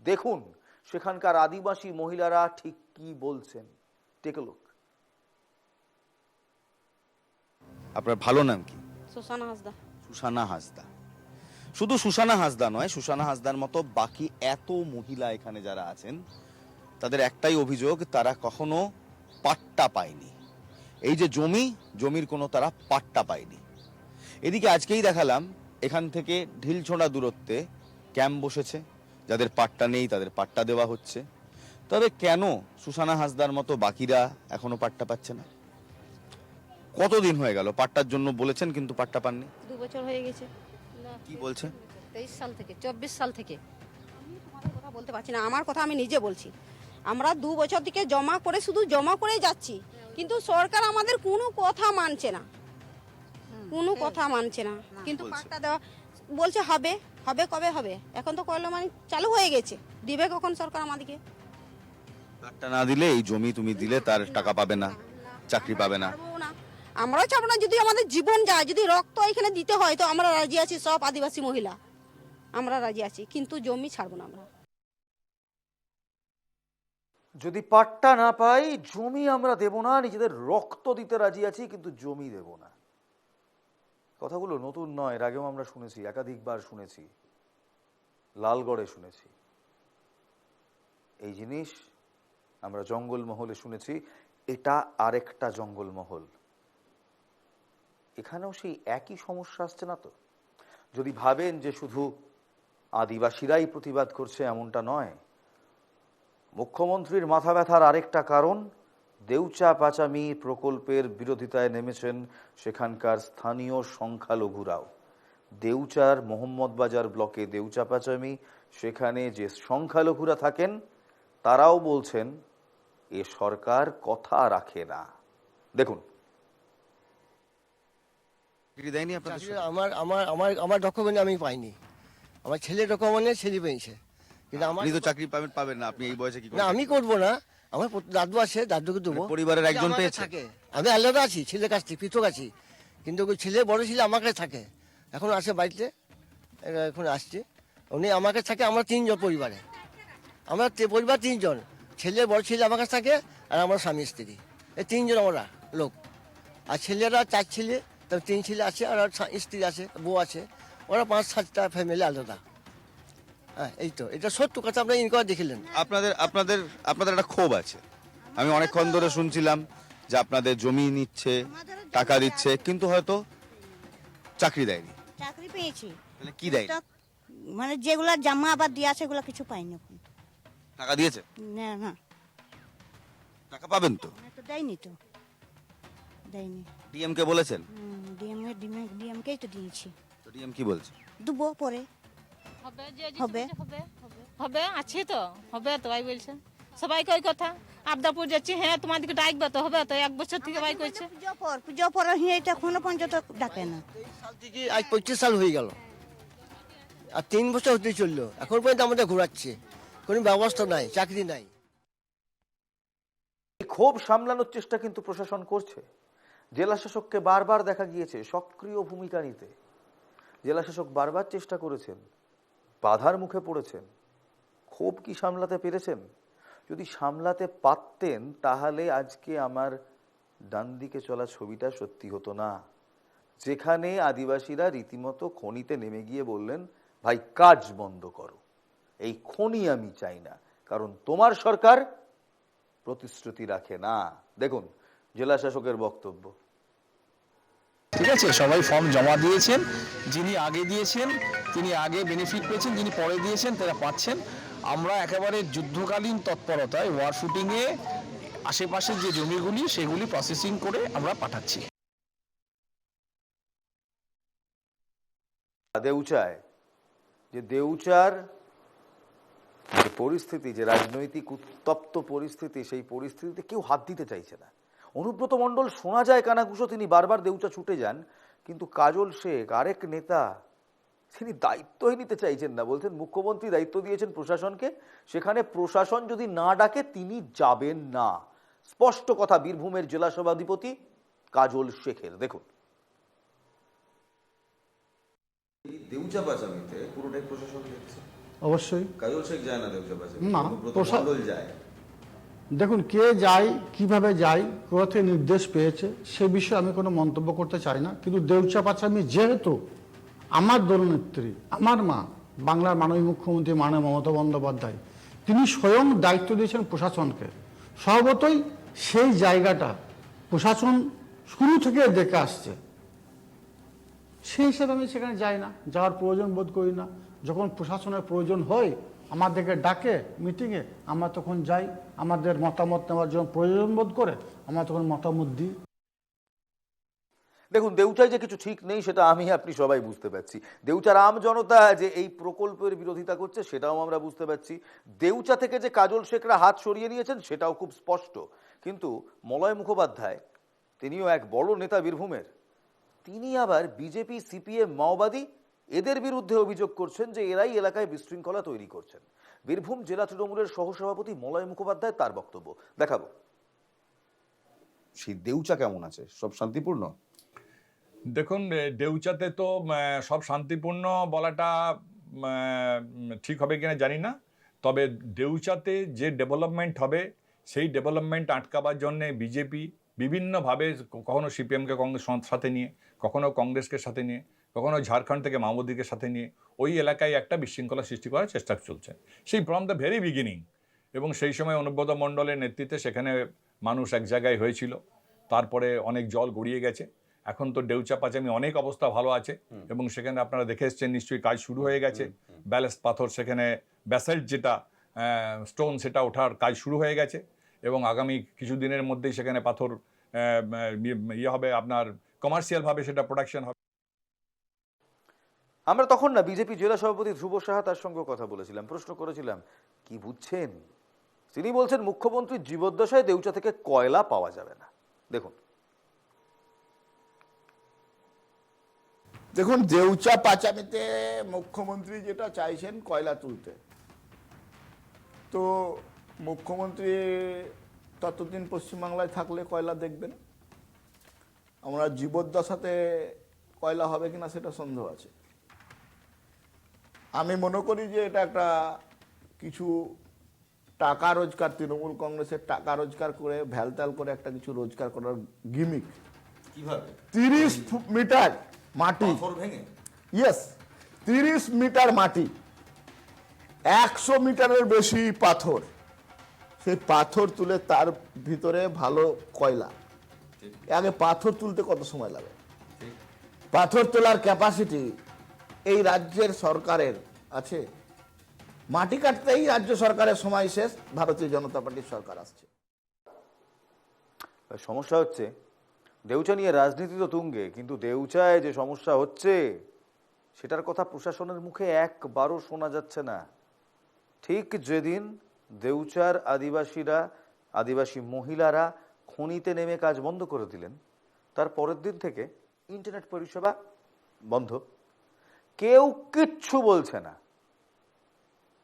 দেখুন সেখানকার আদিবাসী মহিলারা ঠিক কি বলছেন। Take a look. আপনার ভালো নাম কি? সুসানা হাসদা। সুসানা হাসদা। শুধু সুসানা হাসদা নয়, সুসানা হাসদার মতো বাকি এত মহিলা এখানে যারা আছেন, তাদের একটাই অভিযোগ, তারা কখনো পাট্টা পায়নি। এই যে জমির কোনো তারা পাট্টা পায়নি। এদিকে আজকেই দেখালাম এখান থেকে ঢিলছোঁড়া দূরত্বে ক্যাম্প বসেছে, যাদের পাট্টা নেই তাদের পাট্টা দেওয়া হচ্ছে। তবে কেন সুসানা হাসদার মতো বাকিরা এখনো পাট্টা পাচ্ছে না? কতদিন হয়ে গেল পাট্টার জন্য বলেছেন কিন্তু পাট্টা পাননি? 2 বছর হয়ে গেছে। কি বলছে? 23 সাল থেকে, 24 সাল থেকে। আমি তোমাদের কথা বলতে পারছি না, আমার কথা আমি নিজে বলছি। আমরা 2 বছর থেকে জমা করে, শুধু জমা করেই যাচ্ছি, কিন্তু সরকার আমাদের কোনো কথা মানছে না, কোনো কথা মানছে না। কিন্তু পাট্টা দেওয়া বলছে হবে, হবে কবে হবে? এখন তো কয়লা মানে চালু হয়ে গেছে, দিবে কখন সরকার আমাদেরকে? পাট্টা না দিলে, এই জমি তুমি দিলে তার টাকা পাবে না, চাকরি পাবে না। আমরাও চাবো না, যদি আমাদের জীবন যায়, যদি রক্ত এখানে দিতে হয় তো আমরা রাজি আছি, সব আদিবাসী মহিলা আমরা রাজি আছি, কিন্তু জমি ছাড়বো না আমরা। যদি পাট্টা না পাই জমি আমরা দেব না, নিজেদের রক্ত দিতে রাজি আছি কিন্তু জমি দেব না। কথাগুলো নতুন নয়, এর আগেও আমরা শুনেছি, একাধিকবার শুনেছি, লালগড়ে শুনেছি এই জিনিস, আমরা জঙ্গলমহলে শুনেছি, এটা আরেকটা জঙ্গলমহল। এখানেও সেই একই সমস্যা আসছে না তো? যদি ভাবেন যে শুধু আদিবাসীরাই প্রতিবাদ করছে, এমনটা নয়। মুখ্যমন্ত্রীর মাথা ব্যথার আরেকটা কারণ, দেউচা পাচামি প্রকল্পের বিরোধিতায় নেমেছেন সেখানকার স্থানীয় সংখ্যালঘুরাও। দেউচার মোহাম্মদবাজার ব্লকে দেউচা পাচামি, সেখানে যে সংখ্যালঘুরা থাকেন তারাও বলছেন এ সরকার কথা রাখে না। দেখুন। চাকরি দেয়নি আপনাদের? চাকরি আমার ডকুমেন্ট আমি পাইনি, আমার ছেলের ডকুমেন্টে ছেলে পেয়েছে, কিন্তু আমার আপনি তো চাকরি পাবেন না, আপনি এই বয়সে কি না করবেন? আমি করবো না, আমার দাদু আছে, দাদুকে দেবো। পরিবারের একজন আমাকে পেয়েছে? থাকে, আমি আলাদা আছি, ছেলের কাছ থেকে পৃথক আছি, কিন্তু ওই ছেলে বড় ছেলে আমার কাছে থাকে, এখন আসে বাড়িতে, এখন আসছে, উনি আমার কাছে থাকে। আমরা তিনজন পরিবারে, আমরা পরিবার তিনজন, ছেলে বড় ছেলে আমার কাছে থাকে, আর আমার স্বামী স্ত্রী, এই তিনজন আমরা লোক। আর ছেলেরা 4 ছেলে, তার 3 ছেলে আছে, আর স্ত্রী আছে, বউ আছে, ওরা 5-7টা ফ্যামিলি আলাদা। হ্যাঁ, এই তো, এটা সত্য কথা, আপনারা ইনকোয়ারি দেখিলেন। আপনাদের একটা ক্ষোভ আছে। আমি অনেকক্ষণ ধরে শুনছিলাম যে আপনাদের জমি নিচ্ছে, টাকা দিচ্ছে, কিন্তু হয়তো চাকরি দেয়নি। চাকরি পেয়েছি, তাহলে কি দেয়নি? মানে যেগুলা জামা আবার দিয়ে আছে সেগুলো কিছু পাইনি এখন। টাকা দিয়েছে? না না, টাকা পাবেন তো? তো দেয়নি, তো দেয়নি। ডিএম কে বলেছেন? ডিএমকেই তো দিয়েছি, তো ডিএম কি বলছে? দেবো পরে হবে। হবে আছে তো, হবে তো ভাই বলছে সবাইকে ওই কথা। আবদাপুর যাচ্ছি, হ্যাঁ তোমাদেরকে ডাকবে তো, হবে তো, 1 বছর থেকে ভাই কইছে। পুজো পর এটা এখনো পর্যন্ত ডাকে না। সাল থেকে আজ 25 সাল হয়ে গেল, আর 3 বছর হতে চললো, এখন পর্যন্ত আমাদের ঘোরাচ্ছে, কোনো ব্যবস্থা নাই, চাকরি নাই। এই ক্ষোভ সামলানোর চেষ্টা কিন্তু প্রশাসন করছে। জেলা শাসককে বারবার দেখা গিয়েছে সক্রিয় ভূমিকা নিতে। জেলা শাসক বারবার চেষ্টা করেছেন, বাধার মুখে পড়েছেন। ক্ষোভ কি সামলাতে পেরেছেন? যদি সামলাতে পারতেন তাহলে আজকে আমার ডান দিকে চলা ছবিটা সত্যি হতো না, যেখানে আদিবাসীরা রীতিমতো খনিতে নেমে গিয়ে বললেন, ভাই কাজ বন্ধ করো, এই খনি আমি চাই না, কারণ তোমার সরকার প্রতিশ্রুতি রাখে না। দেখুন জেলা শাসকের বক্তব্য। ঠিক আছে, সবাই ফর্ম জমা দিয়েছেন, যিনি আগে দিয়েছেন তিনি আগে বেনিফিট পেয়েছেন, যিনি পরে দিয়েছেন তারা পাচ্ছেন। আমরা একেবারে যুদ্ধকালীন তৎপরতায় ওয়ার শুটিংয়ে আশেপাশের যে জমিগুলি সেগুলি প্রসেসিং করে আমরা পাঠাচ্ছি। দেউচায় যে দেউচার যে পরিস্থিতি, যে রাজনৈতিক উত্তপ্ত পরিস্থিতি, সেই পরিস্থিতিতে কেউ হাত দিতে চাইছে না। অনুব্রত মণ্ডল শোনা যায় কানাঘুষো, তিনি বারবার দেউচা ছুটে যান, কিন্তু কাজল শেখ আরেক নেতা, তিনি দায়িত্বই নিতে চাইছেন না। বলছেন মুখ্যমন্ত্রী দায়িত্ব দিয়েছেন প্রশাসনকে, সেখানে প্রশাসন যদি না ডাকে তিনি যাবেন না। স্পষ্ট কথা বীরভূমের জেলা সভাধিপতি কাজল শেখের। দেখুন। দেউচা পাচামিতে পুরোটাই প্রশাসন দেখছে। অবশ্যই কাজল শেখ যায় না দেউচা পাচামি, না, অনুব্রত মণ্ডল যায়। দেখুন কে যায়, কিভাবে যায়, কোথা থেকে নির্দেশ পেয়েছে সে বিষয়ে আমি কোনো মন্তব্য করতে চাই না। কিন্তু দেউচা পাচামি যেহেতু আমার দলনেত্রী, আমার মা, বাংলার মাননীয় মুখ্যমন্ত্রী মাননীয় মমতা বন্দ্যোপাধ্যায়, তিনি স্বয়ং দায়িত্ব দিয়েছেন প্রশাসনকে, স্বভাবতই সেই জায়গাটা প্রশাসন শুরু থেকে দেখে আসছে, সেই হিসেবে আমি সেখানে যাই না, যাওয়ার প্রয়োজন বোধ করি না। যখন প্রশাসনের প্রয়োজন হয় আমাদেরকে ডাকে মিটিংয়ে, আমরা তখন যাই, আমাদের মতামত নেওয়ার জন্য প্রয়োজন বোধ করে আমরা তখন মতামত দিই। দেখুন দেউচায় যে কিছু ঠিক নেই সেটা আমি আপনি সবাই বুঝতে পারছি। দেউচার আম জনতা যে এই প্রকল্পের বিরোধিতা করছে সেটাও আমরা বুঝতে পারছি। দেউচা থেকে যে কাজল শেখরা হাত সরিয়ে নিয়েছেন সেটাও খুব স্পষ্ট। কিন্তু মলয় মুখোপাধ্যায়, তিনিও এক বড় নেতা বীরভূমের, তিনি আবার বিজেপি, সিপিএম, মাওবাদী এদের বিরুদ্ধে অভিযোগ করছেন যে এরাই এলাকায় বিশৃঙ্খলা তৈরি করছেন। বীরভূম জেলা তৃণমূলের সহসভাপতি মলয় মুখোপাধ্যায়, তার বক্তব্য দেখাবো। সেই দেউচা কেমন আছে? সব শান্তিপূর্ণ? দেখুন, দেউচাতে তো সব শান্তিপূর্ণ বলাটা ঠিক হবে কিনা জানি না, তবে দেউচাতে যে ডেভেলপমেন্ট হবে সেই ডেভেলপমেন্ট আটকাবার জন্য বিজেপি বিভিন্নভাবে, কখনো সিপিএমকে কংগ্রেস সাথে নিয়ে, কখনো কংগ্রেসকে সাথে নিয়ে, কখনো ঝাড়খণ্ড থেকে মাওবাদীকে সাথে নিয়ে ওই এলাকায় একটা বিশৃঙ্খলা সৃষ্টি করার চেষ্টা চলছে, সেই ফ্রম দ্য ভেরি বিগিনিং। এবং সেই সময় অনুব্রত মণ্ডলের নেতৃত্বে সেখানে মানুষ এক জায়গায় হয়েছিল, তারপরে অনেক জল গড়িয়ে গেছে। এখন তো দেউচা পাচামি অনেক অবস্থা ভালো আছে, এবং সেখানে আপনারা দেখে এসছেন নিশ্চয়ই, কাজ শুরু হয়ে গেছে। ব্যালেস্ট পাথর, সেখানে ব্যাসাল্ট যেটা স্টোন, সেটা ওঠার কাজ শুরু হয়ে গেছে, এবং আগামী কিছুদিনের মধ্যেই সেখানে পাথর ইয়ে হবে, আপনার কমার্শিয়ালভাবে সেটা প্রোডাকশন হবে। আমরা তখন না বিজেপি জেলা সভাপতি ধ্রুব সাহা, তার সঙ্গে কথা বলেছিলাম, প্রশ্ন করেছিলাম কি বুঝছেন। তিনি বলছেন মুখ্যমন্ত্রীর জীবদ্দশায় দেউচা থেকে কয়লা পাওয়া যাবে না। দেখুন। দেখুন, দেউচা পাচামিতে মুখ্যমন্ত্রী যেটা চাইছেন কয়লা তুলতে, তো মুখ্যমন্ত্রী ততদিন পশ্চিমবাংলায় থাকলে কয়লা দেখবেন। আমরা জীবদ্দশাতে কয়লা হবে কিনা সেটা সন্দেহ আছে। আমি মনে করি যে এটা একটা কিছু টাকা রোজগার, তৃণমূল কংগ্রেসের টাকা রোজগার করে ভ্যালত্যাল করে একটা কিছু রোজগার করার গিমিক। কিভাবে 30 মিটার মাটি, ভেঙে ইয়েস 30 মিটার মাটি, 100 মিটারের বেশি পাথর, সেই পাথর তুলে তার ভিতরে ভালো কয়লা। আগে পাথর তুলতে কত সময় লাগে? পাথর তোলার ক্যাপাসিটি এই রাজ্যের সরকারের আছে? মাটি কাটতেই রাজ্য সরকারের সময় শেষ, ভারতীয় জনতা পার্টির সরকার আসছে। সমস্যা হচ্ছে দেউচা নিয়ে রাজনীতি তো তুঙ্গে, কিন্তু দেউচায় যে সমস্যা হচ্ছে সেটার কথা প্রশাসনের মুখে একবারও শোনা যাচ্ছে না। ঠিক যেদিন দেউচার আদিবাসী মহিলারা খনিতে নেমে কাজ বন্ধ করে দিলেন, তার পরের দিন থেকে ইন্টারনেট পরিষেবা বন্ধ। কেউ কিচ্ছু বলছে না।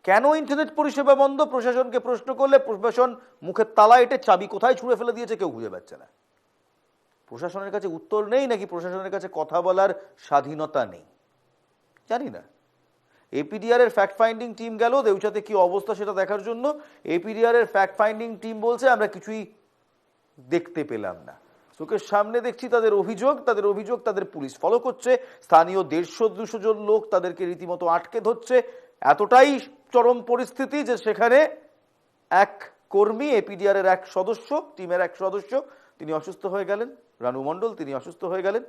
কেন ইন্টারনেট পরিষেবা বন্ধ? প্রশাসনকে প্রশ্ন করলে প্রশাসন মুখের তালা এঁটে চাবি কোথায় ছুঁড়ে ফেলে দিয়েছে কেউ খুঁজে পাচ্ছে না। প্রশাসনের কাছে উত্তর নেই, নাকি প্রশাসনের কাছে কথা বলার স্বাধীনতা নেই, জানি না। এপিডিআর এর ফ্যাক্ট ফাইন্ডিং টিম গেল দেউচাতে কি অবস্থা সেটা দেখার জন্য। এপিডিআর এর ফ্যাক্ট ফাইন্ডিং টিম বলছে আমরা কিছুই দেখতে পেলাম না। চোখের সামনে দেখছি তাদের অভিযোগ তাদের পুলিশ ফলো করছে। স্থানীয় 150-200 জন লোক তাদেরকে রীতিমতো আটকে ধরছে। এতটাই চরম পরিস্থিতি যে সেখানে এক কর্মী, এপিডিআর এর এক সদস্য, টিমের এক সদস্য, তিনি অসুস্থ হয়ে গেলেন। রানু মণ্ডল, তিনি অসুস্থ হয়ে গেলেন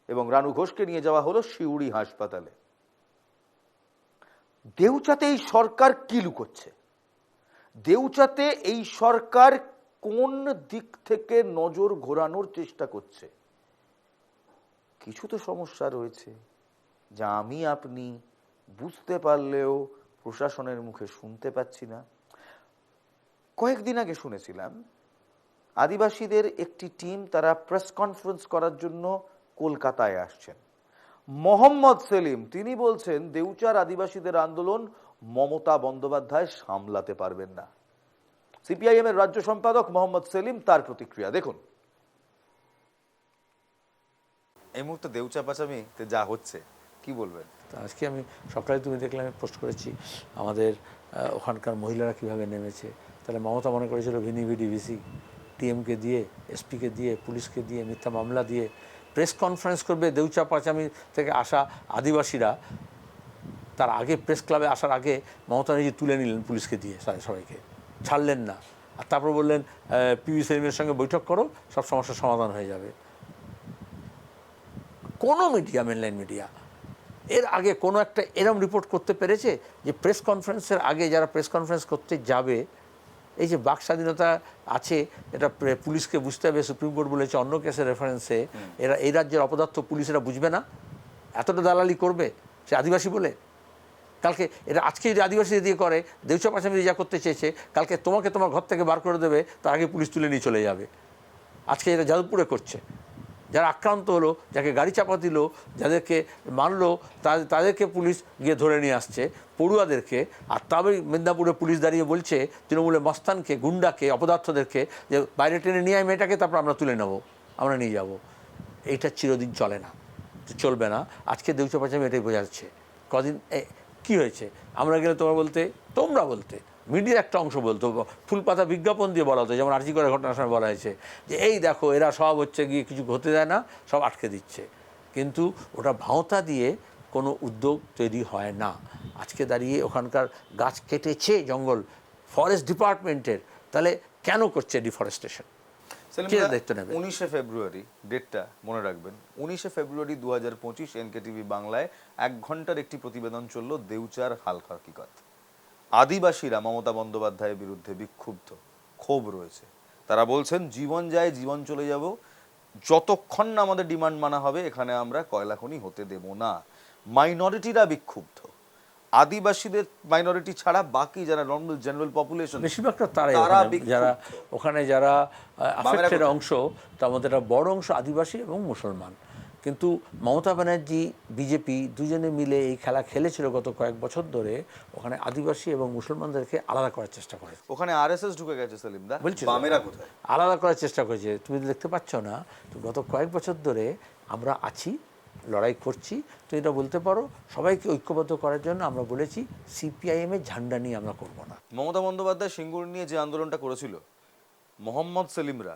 এবং রানু ঘোষকে নিয়ে যাওয়া হলো সিউড়ি হাসপাতালে। দেউচাতে এই সরকার কি লুকোচ্ছে? দেউচাতে এই সরকার কোন দিক থেকে নজর ঘোরানোর চেষ্টা করছে? কিছু তো সমস্যা রয়েছে যা আমি আপনি বুঝতে পারলেও প্রশাসনের মুখে শুনতে পাচ্ছি না। কয়েকদিন আগে শুনেছিলাম আদিবাসীদের একটি টিম, তারা প্রেস কনফারেন্স করার জন্য কলকাতায় আসছেন। মোহাম্মদ সেলিম তিনি বলছেন দেউচার আদিবাসীদের আন্দোলন মমতা বন্দ্যোপাধ্যায় সামলাতে পারবেন না। সিপিআইএম এর রাজ্য সম্পাদক মোহাম্মদ সেলিম, তার প্রতিক্রিয়া দেখুন। এই মুহূর্তে দেউচা পাচামিতে যা হচ্ছে কি বলবেন? আজকে আমি সকালে তুমি দেখলাম পোস্ট করেছি আমাদের ওখানকার মহিলারা কিভাবে নেমেছে। তাহলে মমতা মনে করেছিল ভিনিভি ডিভিসি টিএমকে দিয়ে, এসপিকে দিয়ে, পুলিশকে দিয়ে, মিথ্যা মামলা দিয়ে প্রেস কনফারেন্স করবে দেউচা পাচামি থেকে আসা আদিবাসীরা। তার আগে প্রেস ক্লাবে আসার আগে মমতা নিজে তুলে নিলেন পুলিশকে দিয়ে, সবাইকে ছাড়লেন না। আর তারপর বললেন পিভি সেলিমের সঙ্গে বৈঠক করো, সব সমস্যার সমাধান হয়ে যাবে। কোনো মিডিয়া, মেনলাইন মিডিয়া এর আগে কোনো একটা এরম রিপোর্ট করতে পেরেছে যে প্রেস কনফারেন্সের আগে যারা প্রেস কনফারেন্স করতে যাবে, এই যে বাক স্বাধীনতা আছে এটা পুলিশকে বুঝতে হবে। সুপ্রিম কোর্ট বলেছে অন্য কেসের রেফারেন্সে এরা এই রাজ্যের অপদার্থ পুলিশেরা বুঝবে না, এতটা দালালি করবে সে আদিবাসী বলে। কালকে এটা আজকে যদি আদিবাসী দিয়ে করে, দেউচা পাচামি যা করতে চেয়েছে, কালকে তোমাকে তোমার ঘর থেকে বার করে দেবে, তার আগে পুলিশ তুলে নিয়ে চলে যাবে। আজকে এটা যাদবপুরে করছে। যারা আক্রান্ত হলো, যাকে গাড়ি চাপা দিল, যাদেরকে মারলো, তাদেরকে পুলিশ গিয়ে ধরে নিয়ে আসছে, পড়ুয়াদেরকে। আর তবে মেদিনীপুরে পুলিশ দাঁড়িয়ে বলছে তৃণমূলের মস্তানকে, গুন্ডাকে, অপদার্থদেরকে যে বাইরে টেনে নিয়ে আয় মেয়েটাকে, তারপর আমরা তুলে নেবো, আমরা নিয়ে যাব। এইটা চিরদিন চলে না, চলবে না। আজকে দেউচা পাচামি এটাই বোঝাচ্ছে। কদিন কি হয়েছে, আমরা গেলে তোমরা বলতে মিডিয়ার একটা অংশ বলতো, ফুলপাতা বিজ্ঞাপন দিয়ে বলা হতো, যেমন আরজি করে ঘটনার সময় বলা হয়েছে যে এই দেখো এরা সব হচ্ছে গিয়ে কিছু হতে দেয় না, সব আটকে দিচ্ছে। কিন্তু ওটা ভাঁওতা দিয়ে কোনো উদ্যোগ তৈরি হয় না। আজকে দাঁড়িয়ে ওখানকার গাছ কেটেছে জঙ্গল ফরেস্ট ডিপার্টমেন্টের, তাহলে কেন করছে ডিফরেস্টেশন? 19শে ফেব্রুয়ারি, ডেটটা মনে রাখবেন, 19শে ফেব্রুয়ারি 2025 এনকেটিভি বাংলায় 1 ঘন্টার একটি প্রতিবেদন চলল দেউচার হাল হকিকত। আদিবাসীরা মমতা বন্দ্যোপাধ্যায়ের বিরুদ্ধে বিক্ষুব্ধ, ক্ষোভ রয়েছে। তারা বলছেন জীবন যায়, জীবন চলে যাব, যতক্ষণ না আমাদের ডিমান্ড মানা হবে এখানে আমরা কয়লা খনি হতে দেব না। মাইনরিটিরা বিক্ষুব্ধ, আদিবাসীদের মাইনরিটি ছাড়া বাকি যারা নর্মাল জেনারেল পপুলেশন বেশিরভাগটা তারা যারা ওখানে যারা অ্যাফেক্টেড অংশ, তার মধ্যে একটা বড় অংশ আদিবাসী এবং মুসলমান। কিন্তু মমতা ব্যানার্জি বিজেপি দুজনে মিলে এই খেলা খেলেছিল গত কয়েক বছর ধরে। ওখানে আদিবাসী এবং মুসলমানদেরকে আলাদা করার চেষ্টা করে, ওখানে আরএসএস ঢুকে গেছে সেলিমদা, বলছি তো, বামেরা কোথায়? আলাদা করার চেষ্টা করেছে। তুমি তো দেখতে পাচ্ছ না? তো গত কয়েক বছর ধরে আমরা আছি, লড়াই করছি। তো এটা বলতে পারো সবাইকে ঐক্যবদ্ধ করার জন্য আমরা বলেছি সিপিআইএমের ঝান্ডা নিয়ে আমরা করব না। মমতা বন্দ্যোপাধ্যায় সিঙ্গুর নিয়ে যে আন্দোলনটা করেছিল মোহাম্মদ সেলিমরা,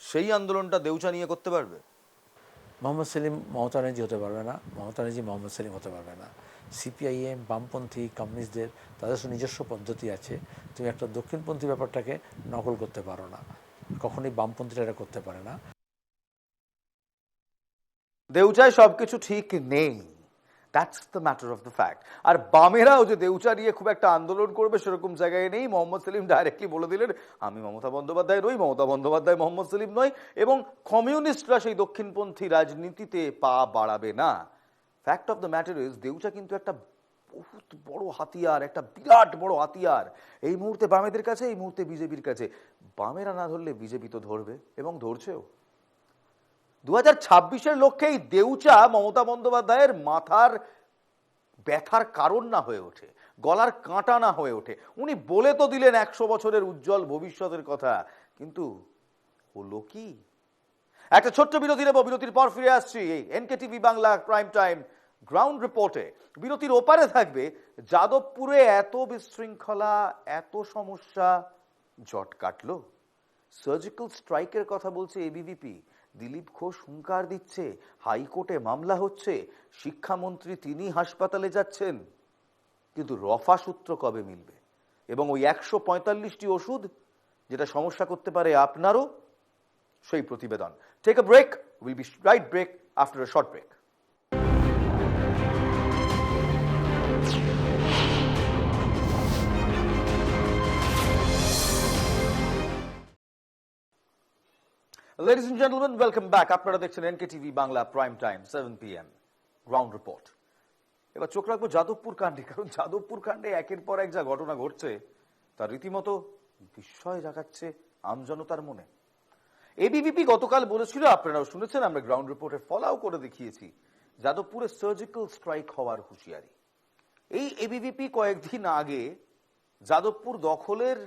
সেই আন্দোলনটা দেউচা নিয়ে করতে পারবে? মোহাম্মদ সেলিম মমতা ব্যানার্জি হতে পারবে না, মমতা ব্যানার্জি মোহাম্মদ সেলিম হতে পারবে না। সিপিআইএম, বামপন্থী, কমিউনিস্টদের তাদের নিজস্ব পদ্ধতি আছে। তুমি একটা দক্ষিণপন্থী ব্যাপারটাকে নকল করতে পারো না, কখনোই বামপন্থীরা এটা করতে পারে না। দেউচায় সবকিছু ঠিক নেই, that's the matter of the fact. আর বামেরাও যে দেউচা নিয়ে খুব একটা আন্দোলন করবে সেরকম জায়গায় নেই। মোহাম্মদ সেলিম ডাইরেক্টলি বলে দিলেন, আমি মমতা বন্দ্যোপাধ্যায় নই, মমতা বন্দ্যোপাধ্যায় মোহাম্মদ সেলিম নয়, এবং কমিউনিস্টরা সেই দক্ষিণপন্থী রাজনীতিতে পা বাড়াবে না। Fact of the matter is Deucha কিন্তু একটা বহুত বড় হাতিয়ার, একটা বিরাট বড় হাতিয়ার এই মুহূর্তে বামেদের কাছে, এই মুহূর্তে বিজেপির কাছে। বামেরা না ধরলে বিজেপি তো ধরবে, এবং ধরছেও। 2026-এর লক্ষ্যেই দেউচা মমতা বন্দ্যোপাধ্যায়ের মাথার ব্যথার কারণ না হয়ে ওঠে, গলার কাঁটা না হয়ে ওঠে। উনি বলে তো দিলেন 100 বছরের উজ্জ্বল ভবিষ্যতের কথা, কিন্তু হলো কি? একটা ছোট্ট বিরতি নেব, বিরতির পর ফিরে আসছি এই NKTV Bangla prime time ground রিপোর্টে। বিরতির ওপারে থাকবে যাদবপুরে এত বিশৃঙ্খলা, এত সমস্যা, জট কাটলো? সার্জিক্যাল স্ট্রাইকের কথা বলছে এবিভিপি, দিলীপ ঘোষ হুঙ্কার দিচ্ছে, হাইকোর্টে মামলা হচ্ছে, শিক্ষামন্ত্রী তিনি হাসপাতালে যাচ্ছেন, কিন্তু রফা সূত্র কবে মিলবে? এবং ওই 145টি ওষুধ যেটা সমস্যা করতে পারে আপনারও, সেই প্রতিবেদন। Take a break, will be right break after a short break. Ladies and gentlemen, welcome back. আপনারা দেখছেন NK TV Bangla prime time 7 PM ground report. এবার চোখ রাখবো যাদবপুর কাণ্ডে, কারণ যাদবপুর কাণ্ডে একের পর এক যা ঘটনা ঘটছে তার রীতিমতো বিস্ময় জাগাচ্ছে আমজনতার মনে। এবিভিপি গতকাল বলেছিল, আপনারাও শুনেছেন, আমরা গ্রাউন্ড রিপোর্টে ফলাও করে দেখিয়েছি, যাদবপুরে সার্জিক্যাল স্ট্রাইক হওয়ার হুঁশিয়ারি। এই এবিভিপি কয়েকদিন আগে যাদবপুর দখলের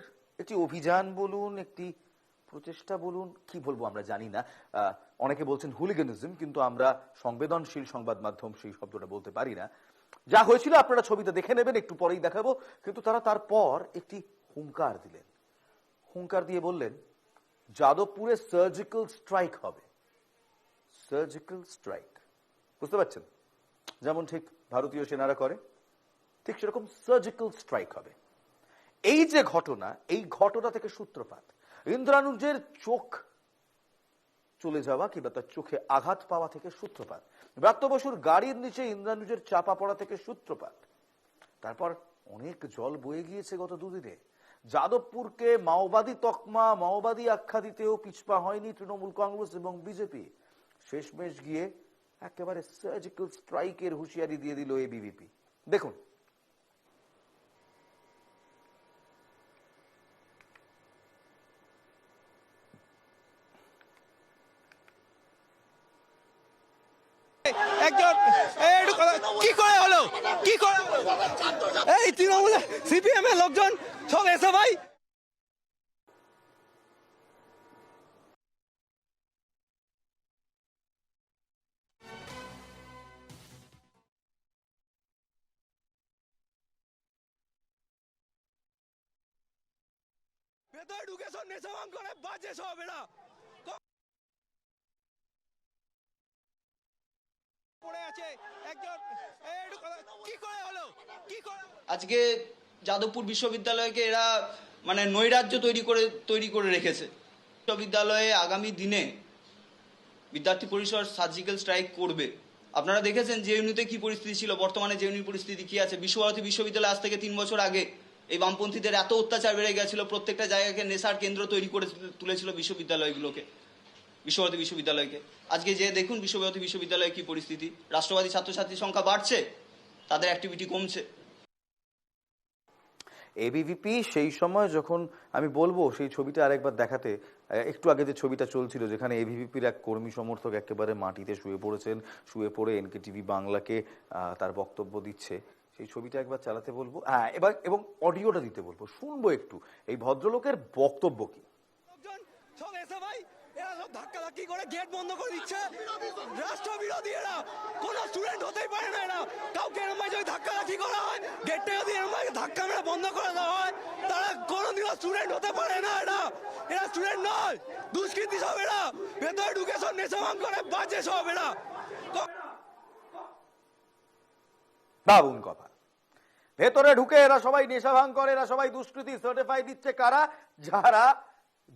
একটি অভিযান বলুন, একটি প্রচেষ্টা বলুন, কি বলবো আমরা জানি না, অনেকে বলছেন হুলিগানিজম, কিন্তু আমরা সংবেদনশীল সংবাদ মাধ্যম সেই শব্দটা বলতে পারি না। যা হয়েছিল আপনারা ছবিতে দেখে নেবেন, একটু পরেই দেখাবো। কিন্তু তারা তারপর একটি হুঙ্কার দিলেন, হুঙ্কার দিয়ে বললেন যাদবপুরে সার্জিক্যাল স্ট্রাইক হবে। সার্জিক্যাল স্ট্রাইক, বুঝতে পারছেন? যেমন ঠিক ভারতীয় সেনারা করে, ঠিক সেরকম সার্জিক্যাল স্ট্রাইক হবে। এই যে ঘটনা, এই ঘটনা থেকে সূত্রপাত ইন্দ্রানুজের চোখ চলে যাওয়া কিংবা তার চোখে আঘাত পাওয়া থেকে সূত্রপাত, ব্রাত্য বসুর গাড়ির নিচে ইন্দ্রানুজের চাপা পড়া থেকে সূত্রপাত, তারপর অনেক জল বয়ে গিয়েছে গত দুদিনে। যাদবপুরকে মাওবাদী তকমা, মাওবাদী আখ্যা দিতেও পিছপা হয়নি তৃণমূল কংগ্রেস এবং বিজেপি। শেষমেশ গিয়ে একেবারে সার্জিক্যাল স্ট্রাইকের হুঁশিয়ারি দিয়ে দিল এবিভিপি। দেখুন, কি করে হলো, কি করে এই তৃণমূল সিপিএম এর লোকজন সব এসে ভাই ভেতরে ঢুকে সব নেশা ভাঙ করে বাজে সব এরা আজকে যাদবপুর বিশ্ববিদ্যালয়কে এরা মানে নৈরাজ্য তৈরি করে রেখেছে। বিশ্ববিদ্যালয়ে আগামী দিনে বিদ্যার্থী পরিষদ সার্জিক্যাল স্ট্রাইক করবে। আপনারা দেখেছেন জেএনইউতে কি পরিস্থিতি ছিল, বর্তমানে জেএনইউর পরিস্থিতি কি আছে। বিশ্বভারতী বিশ্ববিদ্যালয় আজ থেকে 3 বছর আগে এই বামপন্থীদের এত অত্যাচার বেড়ে গেছিল, প্রত্যেকটা জায়গাকে নেশার কেন্দ্র তৈরি করে তুলেছিল বিশ্ববিদ্যালয়গুলোকে, বিশ্বভারতী বিশ্ববিদ্যালয়কে। আজকে যে দেখুন বিশ্বভারতী বিশ্ববিদ্যালয়ে কি পরিস্থিতি, রাষ্ট্রবাদী ছাত্রছাত্রীর সংখ্যা বাড়ছে, তাদের অ্যাক্টিভিটি কমছে। এবিভিপি সেই সময় যখন, আমি বলবো সেই ছবিটা আরেকবার দেখাতে, একটু আগে যে ছবিটা চলছিল যেখানে এবিভিপির এক কর্মী সমর্থক একেবারে মাটিতে শুয়ে পড়েছেন, শুয়ে পড়ে এনকেটিভি বাংলাকে তার বক্তব্য দিচ্ছে, সেই ছবিটা একবার চালাতে বলবো, এবার এবং অডিওটা দিতে বলবো, শুনবো একটু এই ভদ্রলোকের বক্তব্য কি। সব এসে ভাই এরা সব ধাক্কাধাক্কি করে গেট বন্ধ করে দিচ্ছে, রাষ্ট্রবিরোধী এরা, কোন স্টুডেন্ট হতেই পারে না এরা। কাউকে এরম ভাই যদি ধাক্কাধাক্কি করা হয়, গেটটা যদি এরম ভাই ধাক্কা মেরে বন্ধ করে দেওয়া হয়, তারা কোনোদিনও স্টুডেন্ট হতে পারে না এরা। এরা স্টুডেন্ট নয়, দুষ্কৃতী সব এরা, ভেতরে ঢুকে সব নেশাভান করে বাজে সব এরা। বাবুন কথা, ভেতরে ঢুকে এরা সবাই নেশা ভাঙ করে, এরা সবাই দুষ্কৃতী। সার্টিফাই দিচ্ছে কারা? যারা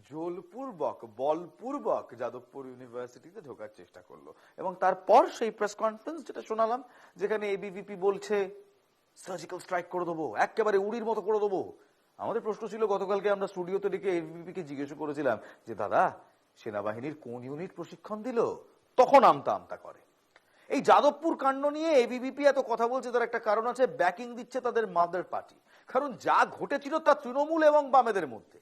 জোরপূর্বক বলপূর্বক যাদবপুর ইউনিভার্সিটিতে ঢোকার চেষ্টা করলো। এবং তারপর সেই প্রেস কনফারেন্স যেটা শোনালাম, যেখানে এবিভিপি বলছে সার্জিক্যাল স্ট্রাইক করে দেবো, একেবারে উড়ির মতো করে দেবো। আমাদের প্রশ্ন ছিল, গতকালকে আমরা স্টুডিওতে ডেকে এবিভিপি কে জিজ্ঞেস করেছিলাম যে দাদা সেনাবাহিনীর কোন ইউনিট প্রশিক্ষণ দিল? তখন আমতা আমতা করে। এই যাদবপুর কাণ্ড নিয়ে এবিভিপি এত কথা বলছে, তার একটা কারণ আছে, ব্যাকিং দিচ্ছে তাদের মাদার পার্টি। কারণ যা ঘটেছিল তা তৃণমূল এবং বামেদের মধ্যে,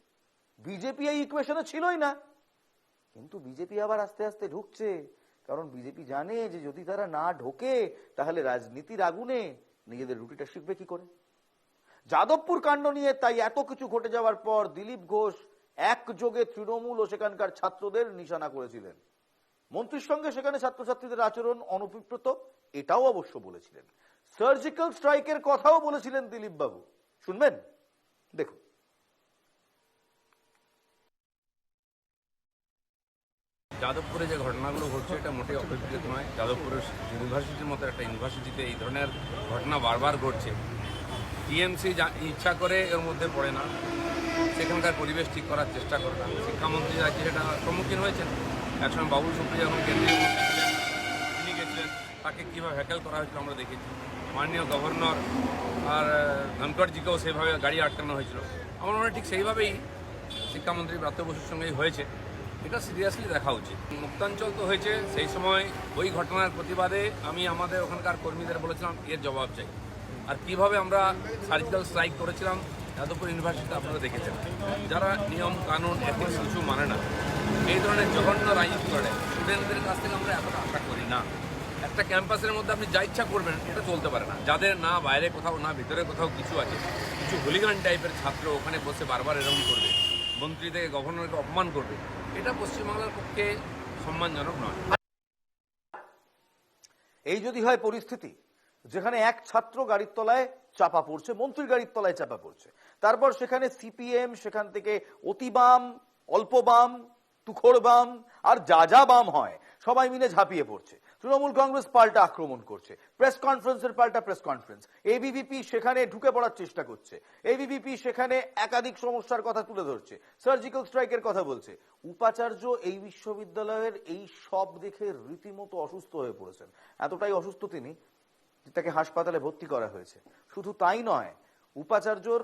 বিজেপি এই ইকুয়েশনে ছিলই না। কিন্তু বিজেপি আবার আস্তে আস্তে ঢুকছে, কারণ বিজেপি জানে যে যদি তারা না ঢোকে তাহলে রাজনীতির আগুনে নিজেদের রুটিটা শিখবে কি করে। যাদবপুর কাণ্ড নিয়ে তাই এত কিছু ঘটে যাওয়ার পর দিলীপ ঘোষ একযোগে তৃণমূল ও সেখানকার ছাত্রদের নিশানা করেছিলেন। মন্ত্রীর সঙ্গে সেখানে ছাত্রছাত্রীদের আচরণ অনুপিপ্রত, এটাও অবশ্য বলেছিলেন। সার্জিক্যাল স্ট্রাইকের কথাও বলেছিলেন দিলীপ বাবু। শুনবেন, দেখুন। যাদবপুরে যে ঘটনাগুলো ঘটছে এটা মোটেই অপেক্ষিত নয়। যাদবপুরের ইউনিভার্সিটির মতো একটা ইউনিভার্সিটিতে এই ধরনের ঘটনা বারবার ঘটছে। টিএমসি ইচ্ছা করে এর মধ্যে পড়ে না, সেখানকার পরিবেশ ঠিক করার চেষ্টা করে না। শিক্ষামন্ত্রী আজকে সেটা সম্মুখীন হয়েছেন। একসময় বাবুল সুপ্রিয় যখন কেন্দ্রীয় মন্ত্রী ছিলেন, তিনি গেছিলেন, তাকে কীভাবে হ্যাকেল করা হয়েছিল আমরা দেখেছি। মাননীয় গভর্নর আর ধনকড়জিকেও সেভাবে গাড়ি আটকানো হয়েছিল। আমার মনে হয় ঠিক সেইভাবেই শিক্ষামন্ত্রী ব্রাত্য বসুর সঙ্গেই হয়েছে। এটা সিরিয়াসলি দেখা উচিত। মুক্তাঞ্চল তো হয়েছে, সেই সময় ওই ঘটনার প্রতিবাদে আমি আমাদের ওখানকার কর্মীদের বলেছিলাম এর জবাব চাই। আর কিভাবে আমরা সার্জিক্যাল স্ট্রাইক করেছিলাম যাদবপুর ইউনিভার্সিটিতে আপনারা দেখেছেন। যারা নিয়ম কানুন এথিক্স কিছু মানে না, এই ধরনের জঘন্য রাজনীতি করে, স্টুডেন্টদের কাছ থেকে আমরা এতটা আশা করি না। একটা ক্যাম্পাসের মধ্যে আপনি যা ইচ্ছা করবেন, এটা চলতে পারে না। যাদের না বাইরে কোথাও না ভিতরে কোথাও কিছু আছে, কিছু হুলিগান টাইপের ছাত্র ওখানে বসে বারবার এরকম করবে, মন্ত্রী থেকে গভর্নরকে অপমান করবে, এটা পশ্চিমবাংলার পক্ষে সম্মানজনক নয়। এই যদি হয় পরিস্থিতি, যেখানে এক ছাত্র গাড়ির তলায় চাপা পড়ছে, মন্ত্রীর গাড়ির তলায় চাপা পড়ছে, তারপর সেখানে সিপিএম, সেখান থেকে অতি বাম, অল্প বাম, তুখোড় বাম আর যা যা বাম হয় সবাই মিলে ঝাঁপিয়ে পড়ছে, তৃণমূল কংগ্রেস পাল্টা আক্রমণ করছে, প্রেস কনফারেন্সের পাল্টা প্রেস কনফারেন্স, এবিভিপি সেখানে ঢুকে পড়ার চেষ্টা করছে, এবিভিপি সেখানে একাধিক সমস্যার কথা তুলে ধরছে, সার্জিক্যাল স্ট্রাইকের কথা বলছে। উপাচার্য এই বিশ্ববিদ্যালয়ের এই সব দেখে রীতিমতো অসুস্থ হয়ে পড়েছেন। এতটাই অসুস্থ তিনি, তাকে হাসপাতালে ভর্তি করা হয়েছে। শুধু তাই নয়, উপাচার্যর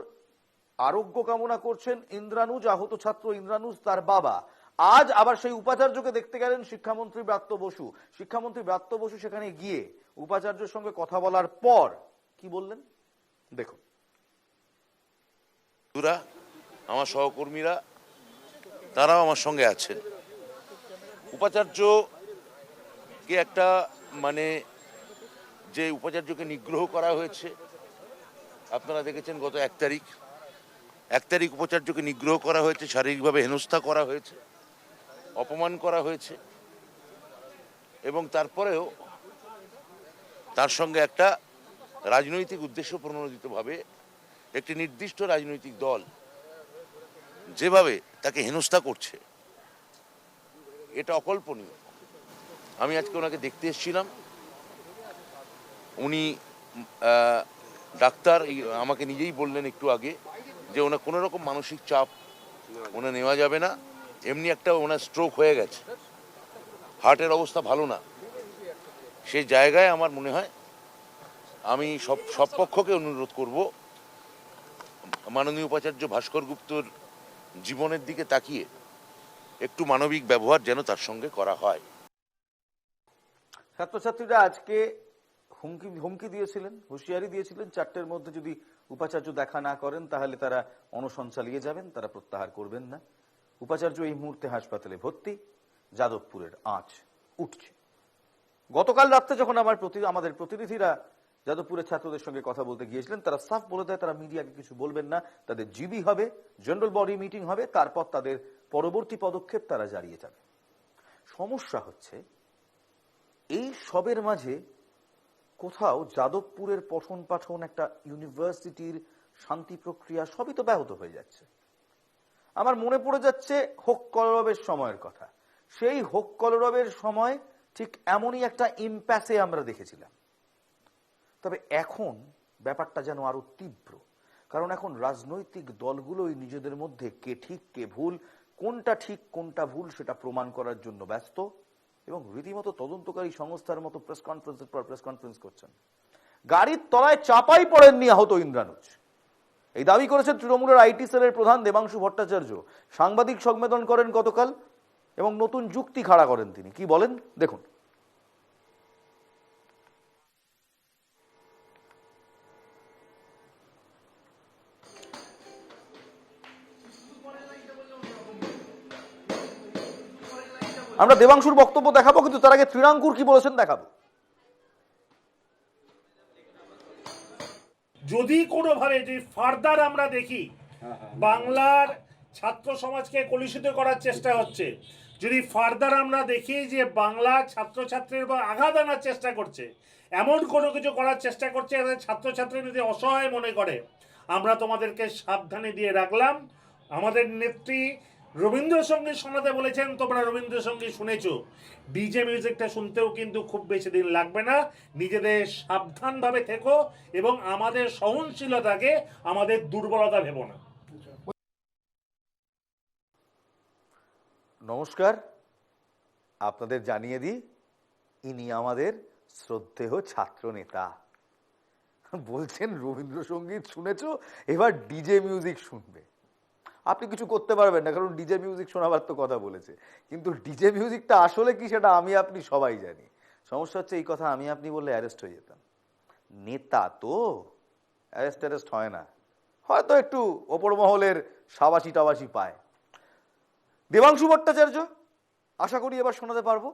আরোগ্য কামনা করছেন ইন্দ্রানুজ, আহত ছাত্র ইন্দ্রানুজ, তার বাবা। আজ আবার সেই উপাচার্যকে দেখতে গেলেন শিক্ষামন্ত্রী ব্রাত্য বসু। শিক্ষামন্ত্রী ব্রাত্য বসু সেখানে গিয়ে উপাচার্যের সঙ্গে কথা বলার পর কি বললেন দেখুন। আমার সহকর্মীরা তারাও আমার সঙ্গে আছেন। উপাচার্যকে একটা যে উপাচার্যকে নিগ্রহ করা হয়েছে, আপনারা দেখেছেন গত 1 তারিখ উপাচার্যকে নিগ্রহ করা হয়েছে, শারীরিকভাবে হেনস্থা করা হয়েছে, অপমান করা হয়েছে, এবং তারপরেও তার সঙ্গে একটা রাজনৈতিক উদ্দেশ্য প্রণোদিতভাবে একটি নির্দিষ্ট রাজনৈতিক দল যেভাবে তাকে হেনস্থা করছে, এটা অকল্পনীয়। আমি আজকে ওনাকে দেখতে এসেছিলাম, উনি ডাক্তার আমাকে নিজেই বললেন একটু আগে যে ওনার কোনো রকম মানসিক চাপ ওনার নেওয়া যাবে না, এমনি একটা ওনার স্ট্রোক হয়ে গেছে, হার্টের অবস্থা ভালো না। সেই জায়গায় আমার মনে হয় আমি সব পক্ষকে অনুরোধ করব, মাননীয় উপাচার্য ভাস্কর গুপ্তর জীবনের দিকে তাকিয়ে একটু মানবিক ব্যবহার যেন তার সঙ্গে করা হয়। ছাত্রছাত্রীরা আজকে হুমকি দিয়েছিলেন, হুঁশিয়ারি দিয়েছিলেন, 4টের মধ্যে যদি উপাচার্য দেখা না করেন তাহলে তারা অনশন চালিয়ে যাবেন, তারা প্রত্যাহার করবেন না। উপাচার্য এই মুহূর্তে হাসপাতালে ভর্তি। যাদবপুরের আঁচ উঠছে। গতকাল রাত্রে যখন আমাদের প্রতিনিধিরা যাদবপুরের ছাত্রদের সঙ্গে কথা বলতে গিয়েছিলেন, তারা সাফ বলে দেয় তারা মিডিয়াকে কিছু বলবেন না, তাদের জিবি হবে, জেনারেল বডি মিটিং হবে, তারপর তাদের পরবর্তী পদক্ষেপ তারা জানিয়ে যাবে। সমস্যা হচ্ছে এই সবের মাঝে কোথাও যাদবপুরের পঠন পাঠন, একটা ইউনিভার্সিটির শান্তি প্রক্রিয়া সবই তো ব্যাহত হয়ে যাচ্ছে। আমার মনে পড়ে যাচ্ছে হোক কলরবের সময়ের কথা। সেই হোক কলরবের সময় ঠিক এমনই একটা ইম্প্যাসে আমরা দেখেছিলাম। তবে এখন ব্যাপারটা যেন আরো তীব্র, কারণ এখন রাজনৈতিক দলগুলোই নিজেদের মধ্যে কে ঠিক কে ভুল, কোনটা ঠিক কোনটা ভুল সেটা প্রমাণ করার জন্য ব্যস্ত এবং রীতিমতো তদন্তকারী সংস্থার মতো প্রেস কনফারেন্সের পর প্রেস কনফারেন্স করছেন। গাড়ির তলায় চাপাই পড়েননি আহত ইন্দ্রানুজ, এই দাবি করেছেন তৃণমূলের আইটি সেলের প্রধান দেবাংশু ভট্টাচার্য। সাংবাদিক সম্মেলন করেন গতকাল এবং নতুন যুক্তি খাড়া করেন তিনি। কি বলেন দেখুন। আমরা দেবাংশুর বক্তব্য দেখাবো, কিন্তু তার আগে তৃণাঙ্কুর কি বলেছেন দেখাবো। যদি কোনোভাবে যদি ফার্দার আমরা দেখি বাংলার ছাত্র সমাজকে কলুষিত করার চেষ্টা হচ্ছে, যদি ফার্দার আমরা দেখি যে বাংলা ছাত্রছাত্রীর বা আঘাত আনার চেষ্টা করছে, এমন কোনো কিছু করার চেষ্টা করছে ছাত্রছাত্রী যদি অসহায় মনে করে, আমরা তোমাদেরকে সাবধানে দিয়ে রাখলাম। আমাদের নেত্রী রবীন্দ্রসঙ্গীত শোনাতে বলেছেন, তোমরা রবীন্দ্রসঙ্গীত শুনেছো, ডিজে মিউজিকটা শুনতেও কিন্তু খুব বেশি দিন লাগবে না। নিজেদের সাবধানভাবে থেকো এবং আমাদের সহনশীলতাকে আমাদের দুর্বলতা ভেবো না। নমস্কার, আপনাদের জানিয়ে দিই ইনি আমাদের শ্রদ্ধেয় ছাত্র নেতা। বলছেন রবীন্দ্রসঙ্গীত শুনেছো, এবার ডিজে মিউজিক শুনবে। আপনি কিছু করতে পারবেন না, কারণ ডিজে মিউজিক শোনাবার তো কথা বলেছে, কিন্তু ডিজে মিউজিকটা আসলে কি সেটা আমি আপনি সবাই জানি। সমস্যা হচ্ছে এই কথা আমি আপনি বললে অ্যারেস্ট হয়ে যেতাম। নেতা তো অ্যারেস্ট হয় না, হয়তো একটু ওপর মহলের সাবাসি টাবাসি পায়। দেবাংশু ভট্টাচার্য, আশা করি এবার শোনাতে পারবো।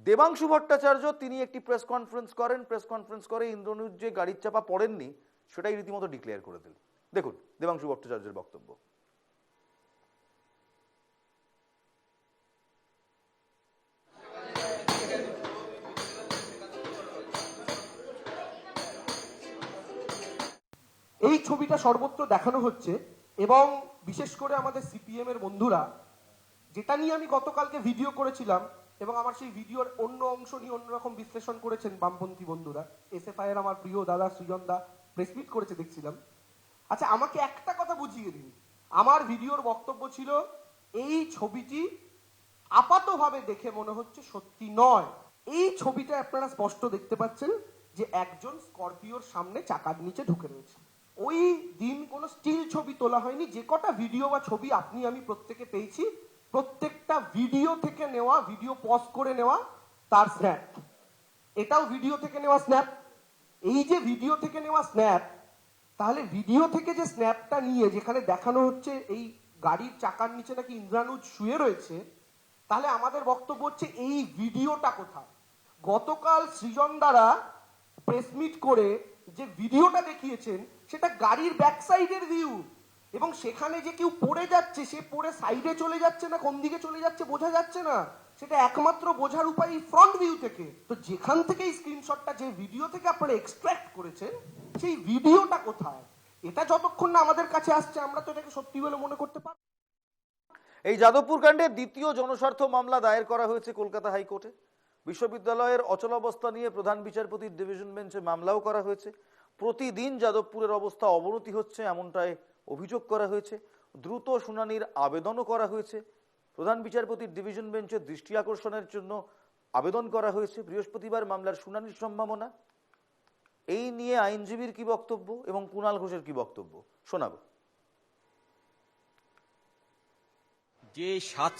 দেবাংশু ভট্টাচার্য তিনি একটি প্রেস কনফারেন্স করেন। প্রেস কনফারেন্স করে ইন্দ্রনুজ যে গাড়ির চাপা পড়েননি সেটাই রীতিমতো ডিক্লেয়ার করে দিল। দেখুন দেবাংশু ভট্টাচার্যের বক্তব্য। এই ছবিটা সর্বত্র দেখানো হচ্ছে এবং বিশেষ করে আমাদের সিপিএম এর বন্ধুরা, যেটা নিয়ে আমি গতকালকে ভিডিও করেছিলাম এবং আমার সেই ভিডিওর অন্য অংশ নিয়ে অন্যরকম বিশ্লেষণ করেছেন বামপন্থী বন্ধুরা। এসএফআই এর আমার প্রিয় দাদা সৃজন দা প্রেস মিট করেছে দেখছিলাম। আচ্ছা, আমাকে একটা কথা বুঝিয়ে দিন। আমার ভিডিওর বক্তব্য ছিল এই ছবিটি আপাতভাবে দেখে মনে হচ্ছে সত্যি নয়। এই ছবিটা আপনারা স্পষ্ট দেখতে পাচ্ছেন যে একজন স্করপিওর সামনে চাকার নিচে ঢুকে রয়েছে। ওই দিন কোনো স্টিল ছবি তোলা হয়নি। যে কটা ভিডিও বা ছবি আপনি আমি প্রত্যেকে পেয়েছি, প্রত্যেকটা ভিডিও থেকে নেওয়া, ভিডিও পজ করে নেওয়া তার স্ন্যাপ। এটাও ভিডিও থেকে নেওয়া স্ন্যাপ। এই যে ভিডিও থেকে নেওয়া স্ন্যাপ, তাহলে ভিডিও থেকে যে স্ন্যাপটা নিয়ে যেখানে দেখানো হচ্ছে এই গাড়ির চাকার নিচে নাকি ইন্দ্রানুজ শুয়ে রয়েছে, তাহলে আমাদের বক্তব্য হচ্ছে এই ভিডিওটা কোথায়? গতকাল সৃজন দ্বারা প্রেস মিট করে যে ভিডিওটা দেখিয়েছেন সেটা গাড়ির ব্যাক সাইডের ভিউ, এবং সেখানে যে কেউ পড়ে যাচ্ছে, সে পড়ে সাইডে চলে যাচ্ছে না কোন দিকে চলে যাচ্ছে বোঝা যাচ্ছে না। সেটা একমাত্র বোঝার উপায় ফ্রন্ট ভিউ থেকে। তো যেখান থেকে এই স্ক্রিনশটটা, যে ভিডিও থেকে আপনারা এক্সট্রাক্ট করেছেন, সেই ভিডিওটা কোথায়? এটা যতক্ষণ না আমাদের কাছে আসছে আমরা তো এটাকে সত্যি বলে মনে করতে পারবো। এই যাদবপুর কাণ্ডে দ্বিতীয় জনস্বার্থ মামলা দায়ের করা হয়েছে কলকাতা হাইকোর্টে। বিশ্ববিদ্যালয়ের অচলাবস্থা নিয়ে প্রধান বিচারপতির ডিভিশন বেঞ্চে মামলাও করা হয়েছে। প্রতিদিন যাদবপুরের অবস্থা অবনতি হচ্ছে এমনটাই অভিযোগ করা হয়েছে। দ্রুত শুনানির আবেদনও করা হয়েছে। প্রধান বিচারপতির ডিভিশন বেঞ্চের দৃষ্টি আকর্ষণের জন্য আবেদন করা হয়েছে। বৃহস্পতিবার মামলার শুনানির সম্ভাবনা। এই নিয়ে আইনজীবীর কি বক্তব্য এবং কুণাল ঘোষের কি বক্তব্য শোনাবো। যে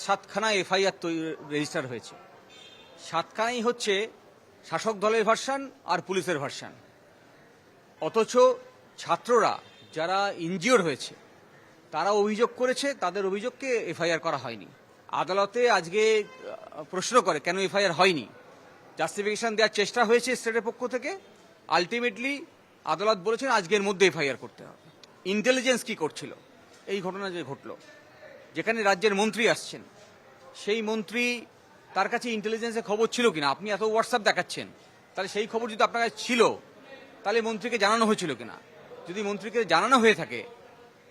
সাতখানা এফআইআর রেজিস্টার হয়েছে, সাতখানাই হচ্ছে শাসক দলের ভার্সান আর পুলিশের ভার্সান। অথচ ছাত্ররা যারা ইনজিওর হয়েছে তারা অভিযোগ করেছে, তাদের অভিযোগকে এফআইআর করা হয়নি। আদালতে আজকে প্রশ্ন করে কেন এফআইআর হয়নি, জাস্টিফিকেশন দেওয়ার চেষ্টা হয়েছে স্টেটের পক্ষ থেকে। আলটিমেটলি আদালত বলেছেন আজকের মধ্যে এফআইআর করতে হবে। ইন্টেলিজেন্স কি করছিল এই ঘটনা যে ঘটলো, যেখানে রাজ্যের মন্ত্রী আসছেন, সেই মন্ত্রী তার কাছে ইন্টেলিজেন্সের খবর ছিল কিনা? আপনি এত হোয়াটসঅ্যাপ দেখাচ্ছেন, তাহলে সেই খবর যদি আপনার কাছে ছিল তাহলে মন্ত্রীকে জানানো হয়েছিল কিনা? যদি মন্ত্রীকে জানানো হয়ে থাকে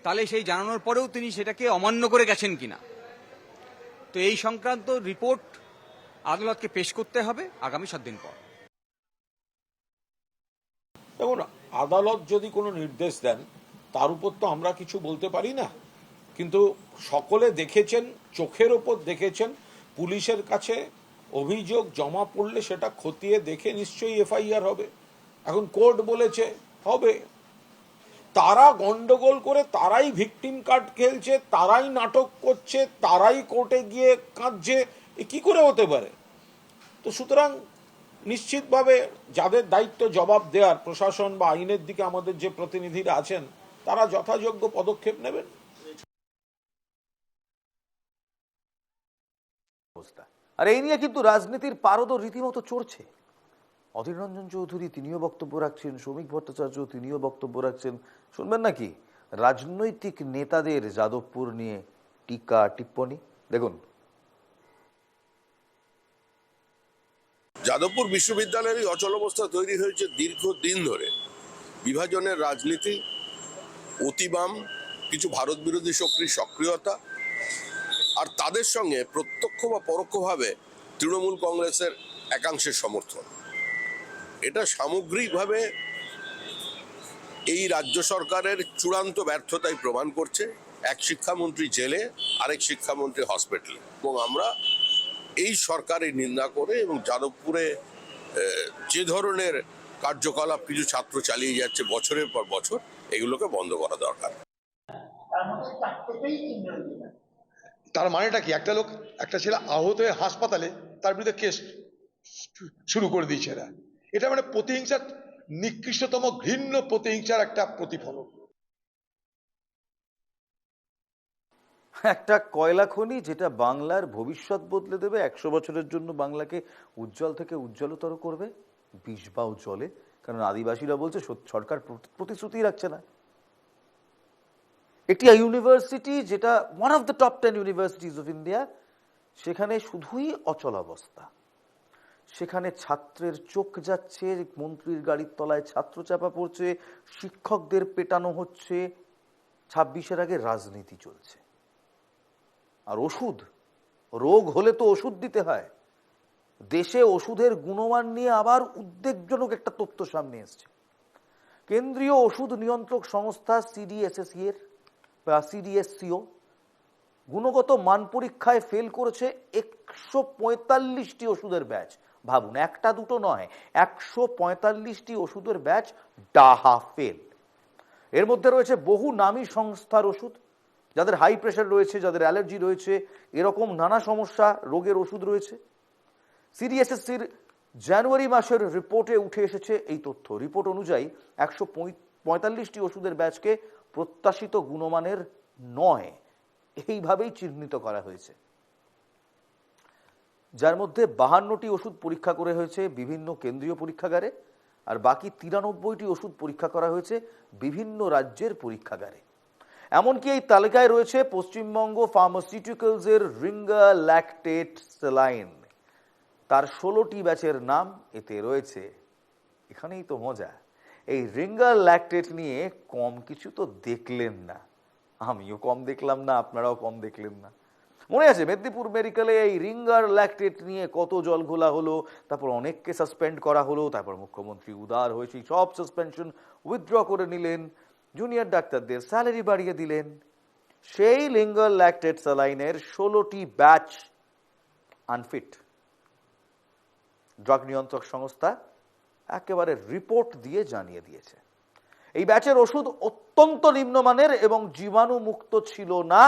তাহলে সেই জানানোর পরেও তিনি সেটাকে অমান্য করে গেছেন কিনা। তো এই সংক্রান্ত রিপোর্ট আদালতকে পেশ করতে হবে আগামী 7 দিন পর। দেখুন, আদালত যদি কোনো নির্দেশ দেন তার উপর তো আমরা কিছু বলতে পারি না, কিন্তু সকলে দেখেছেন, চোখের ওপর দেখেছেন, পুলিশের কাছে অভিযোগ জমা পড়লে সেটা খতিয়ে দেখে নিশ্চয়ই এফআইআর হবে। এখন কোর্ট বলেছে হবে, তারা গন্ডগোল করে, তারাই ভিকটিম কার্ড খেলছে, তারাই নাটক করছে, তারাই কোর্টে গিয়ে কাঁদছে, এ কি করে হতে পারে? তো সুতরাং নিশ্চিতভাবে যাদের দায়িত্ব জবাব দেওয়ার, প্রশাসন বা আইনের দিকে আমাদের যে প্রতিনিধিরা আছেন, তারা যথাযোগ্য পদক্ষেপ নেবেন। আর এই নিয়ে কিন্তু রাজনীতির পারদ রীতিমতো চড়ছে। অধীর রঞ্জন চৌধুরী তিনিও বক্তব্য রাখছেন, শ্রমিক ভট্টাচার্য তিনিও বক্তব্য রাখছেন। শুনবেন নাকি রাজনৈতিক নেতাদের যাদবপুর নিয়ে টিকা টিপ্পনী? দেখুন। যাদবপুর বিশ্ববিদ্যালয়ের এই অচলাবস্থা তৈরি হয়েছে দীর্ঘদিন ধরে। বিভাজনের রাজনীতি, অতিবাম কিছু ভারত বিরোধী শক্তির সক্রিয়তা, আর তাদের সঙ্গে প্রত্যক্ষ বা পরোক্ষভাবে তৃণমূল কংগ্রেসের একাংশের সমর্থন। এটা সামগ্রিকভাবে এই রাজ্য সরকারের চূড়ান্ত ব্যর্থতাই প্রমাণ করছে। এক শিক্ষামন্ত্রী জেলে, আরেক শিক্ষামন্ত্রী হসপিটালে। এবং আমরা এই সরকারের নিন্দা করে এবং যাদবপুরে যে ধরনের কার্যকলাপ কিছু ছাত্র চালিয়ে যাচ্ছে বছরের পর বছর, এগুলোকে বন্ধ করা দরকার। তার মানেটা কি? একটা লোক, একটা ছেলে আহত হয়ে হাসপাতালে, তার বিরুদ্ধে কেস শুরু করে দিয়েছে এরা। এটা মানে প্রতিহিংসার, নিকৃষ্টতম ঘৃণ্য প্রতিহিংসার একটা প্রতিফলন। একটা কয়লা খনি যেটা বাংলার ভবিষ্যৎ বদলে দেবে, 100 বছরের জন্য বাংলাকে উজ্জ্বল থেকে উজ্জ্বলতর করবে, বিষবাও জলে। কারণ আদিবাসীরা বলছে সরকার প্রতিশ্রুতি রাখছে না। একটি ইউনিভার্সিটি যেটা one of the top 10 universities of India, সেখানে শুধুই অচলাবস্থা। সেখানে ছাত্রের চোখ যাচ্ছে, মন্ত্রীর গাড়ির তলায় ছাত্র চাপা পড়ছে, শিক্ষকদের পেটানো হচ্ছে, 26-এর আগে রাজনীতি চলছে। আর ওষুধ, রোগ হলে তো ওষুধ দিতে হয়। দেশে ওষুধের গুণমান নিয়ে আবার উদ্বেগজনক একটা তথ্য সামনে এসছে। কেন্দ্রীয় ওষুধ নিয়ন্ত্রক সংস্থা সিডিএসসিও গুণগত মান পরীক্ষায় ফেল করেছে 145টি ওষুধের ব্যাচ। ভাবুন, একটা দুটো নয়, 145টি ওষুধের ব্যাচ ডাহা ফেল। এর মধ্যে রয়েছে বহু নামী সংস্থার ওষুধ, যাদের হাই প্রেশার রয়েছে, যাদের অ্যালার্জি রয়েছে, এরকম নানা সমস্যা রোগের ওষুধ রয়েছে। সিডিএসসির জানুয়ারি মাসের রিপোর্টে উঠে এসেছে এই তথ্য। রিপোর্ট অনুযায়ী 145টি ওষুধের ব্যাচকে প্রত্যাশিত গুণমানের নয়, এইভাবেই চিহ্নিত করা হয়েছে। যার মধ্যে 52টি ওষুধ পরীক্ষা করে হয়েছে বিভিন্ন কেন্দ্রীয় পরীক্ষাগারে, আর বাকি 93টি ওষুধ পরীক্ষা করা হয়েছে বিভিন্ন রাজ্যের পরীক্ষাগারে। এমনকি এই তালিকায় রয়েছে পশ্চিমবঙ্গ ফার্মাসিউটিক্যালসের রিঙ্গা ল্যাকটেট স্যালাইন। তার 16টি ব্যাচের নাম এতে রয়েছে। এখানেই তো মজা। এই রিঙ্গা ল্যাকটেট নিয়ে কম কিছু তো দেখলেন না, আমিও কম দেখলাম না, আপনারাও কম দেখলেন না। মনে আছে মেদিনীপুর মেডিকেলে এই রিঙ্গার ল্যাকটেট নিয়ে কত জল ঘোলা হলো, তারপর অনেককে সাসপেন্ড করা হলো, তারপর মুখ্যমন্ত্রী উদার হয়েছে, সব সাসপেনশন উইথড্র করে নিলেন, জুনিয়র ডাক্তারদের স্যালারি বাড়িয়ে দিলেন। সেই রিঙ্গার ল্যাকটেট স্যালাইনের 16টি ব্যাচ আনফিট। ড্রাগ নিয়ন্ত্রক সংস্থা একেবারে রিপোর্ট দিয়ে জানিয়ে দিয়েছে এই ব্যাচের ওষুধ অত্যন্ত নিম্নমানের এবং জীবাণু মুক্ত ছিল না,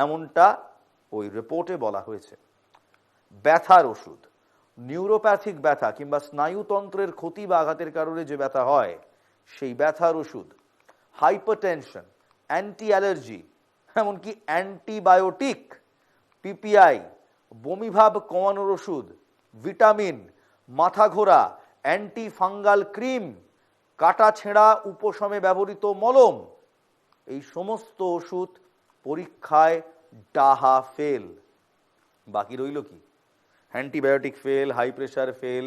এমনটা ওই রিপোর্টে বলা হয়েছে। ব্যথার ওষুধ, নিউরোপ্যাথিক ব্যথা কিংবা স্নায়ুতন্ত্রের ক্ষতি বা আঘাতের কারণে যে ব্যথা হয়, সেই ব্যথার ওষুধ, হাইপারটেনশন, অ্যান্টি অ্যালার্জি, এমনকি অ্যান্টিবায়োটিক, পিপিআই, বমিভাব কমানোর ওষুধ, ভিটামিন, মাথা ঘোরা, অ্যান্টি ফাঙ্গাল ক্রিম, কাটা ছেঁড়া উপশমে ব্যবহৃত মলম, এই সমস্ত ওষুধ পরীক্ষায় ডাহা ফেল। বাকি রইল কি? Antibiotic fail, high pressure fail,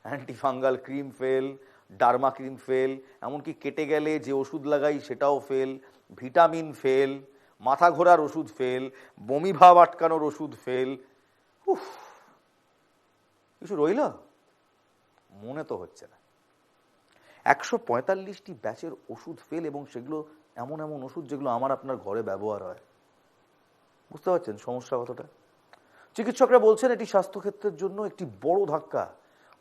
anti fungal cream fail, derma cream fail, এমনকি কেটে গেলে যে ওষুধ লাগাই সেটাও ফেল, ভিটামিন ফেল, মাথা ঘোরার ওষুধ ফেল, বমি ভাব আটকানোর ওষুধ ফেল। উফ, কিছু রইল? মনে তো হচ্ছে না। 145টি ব্যাচের ওষুধ ফেল, এবং সেগুলো এমন এমন ওষুধ যেগুলো আমার আপনার ঘরে ব্যবহার হয়। বুঝতে পারছেন সমস্যা কতটা? চিকিৎসকরা বলছেন এটি স্বাস্থ্যক্ষেত্রের জন্য একটি বড় ধাক্কা।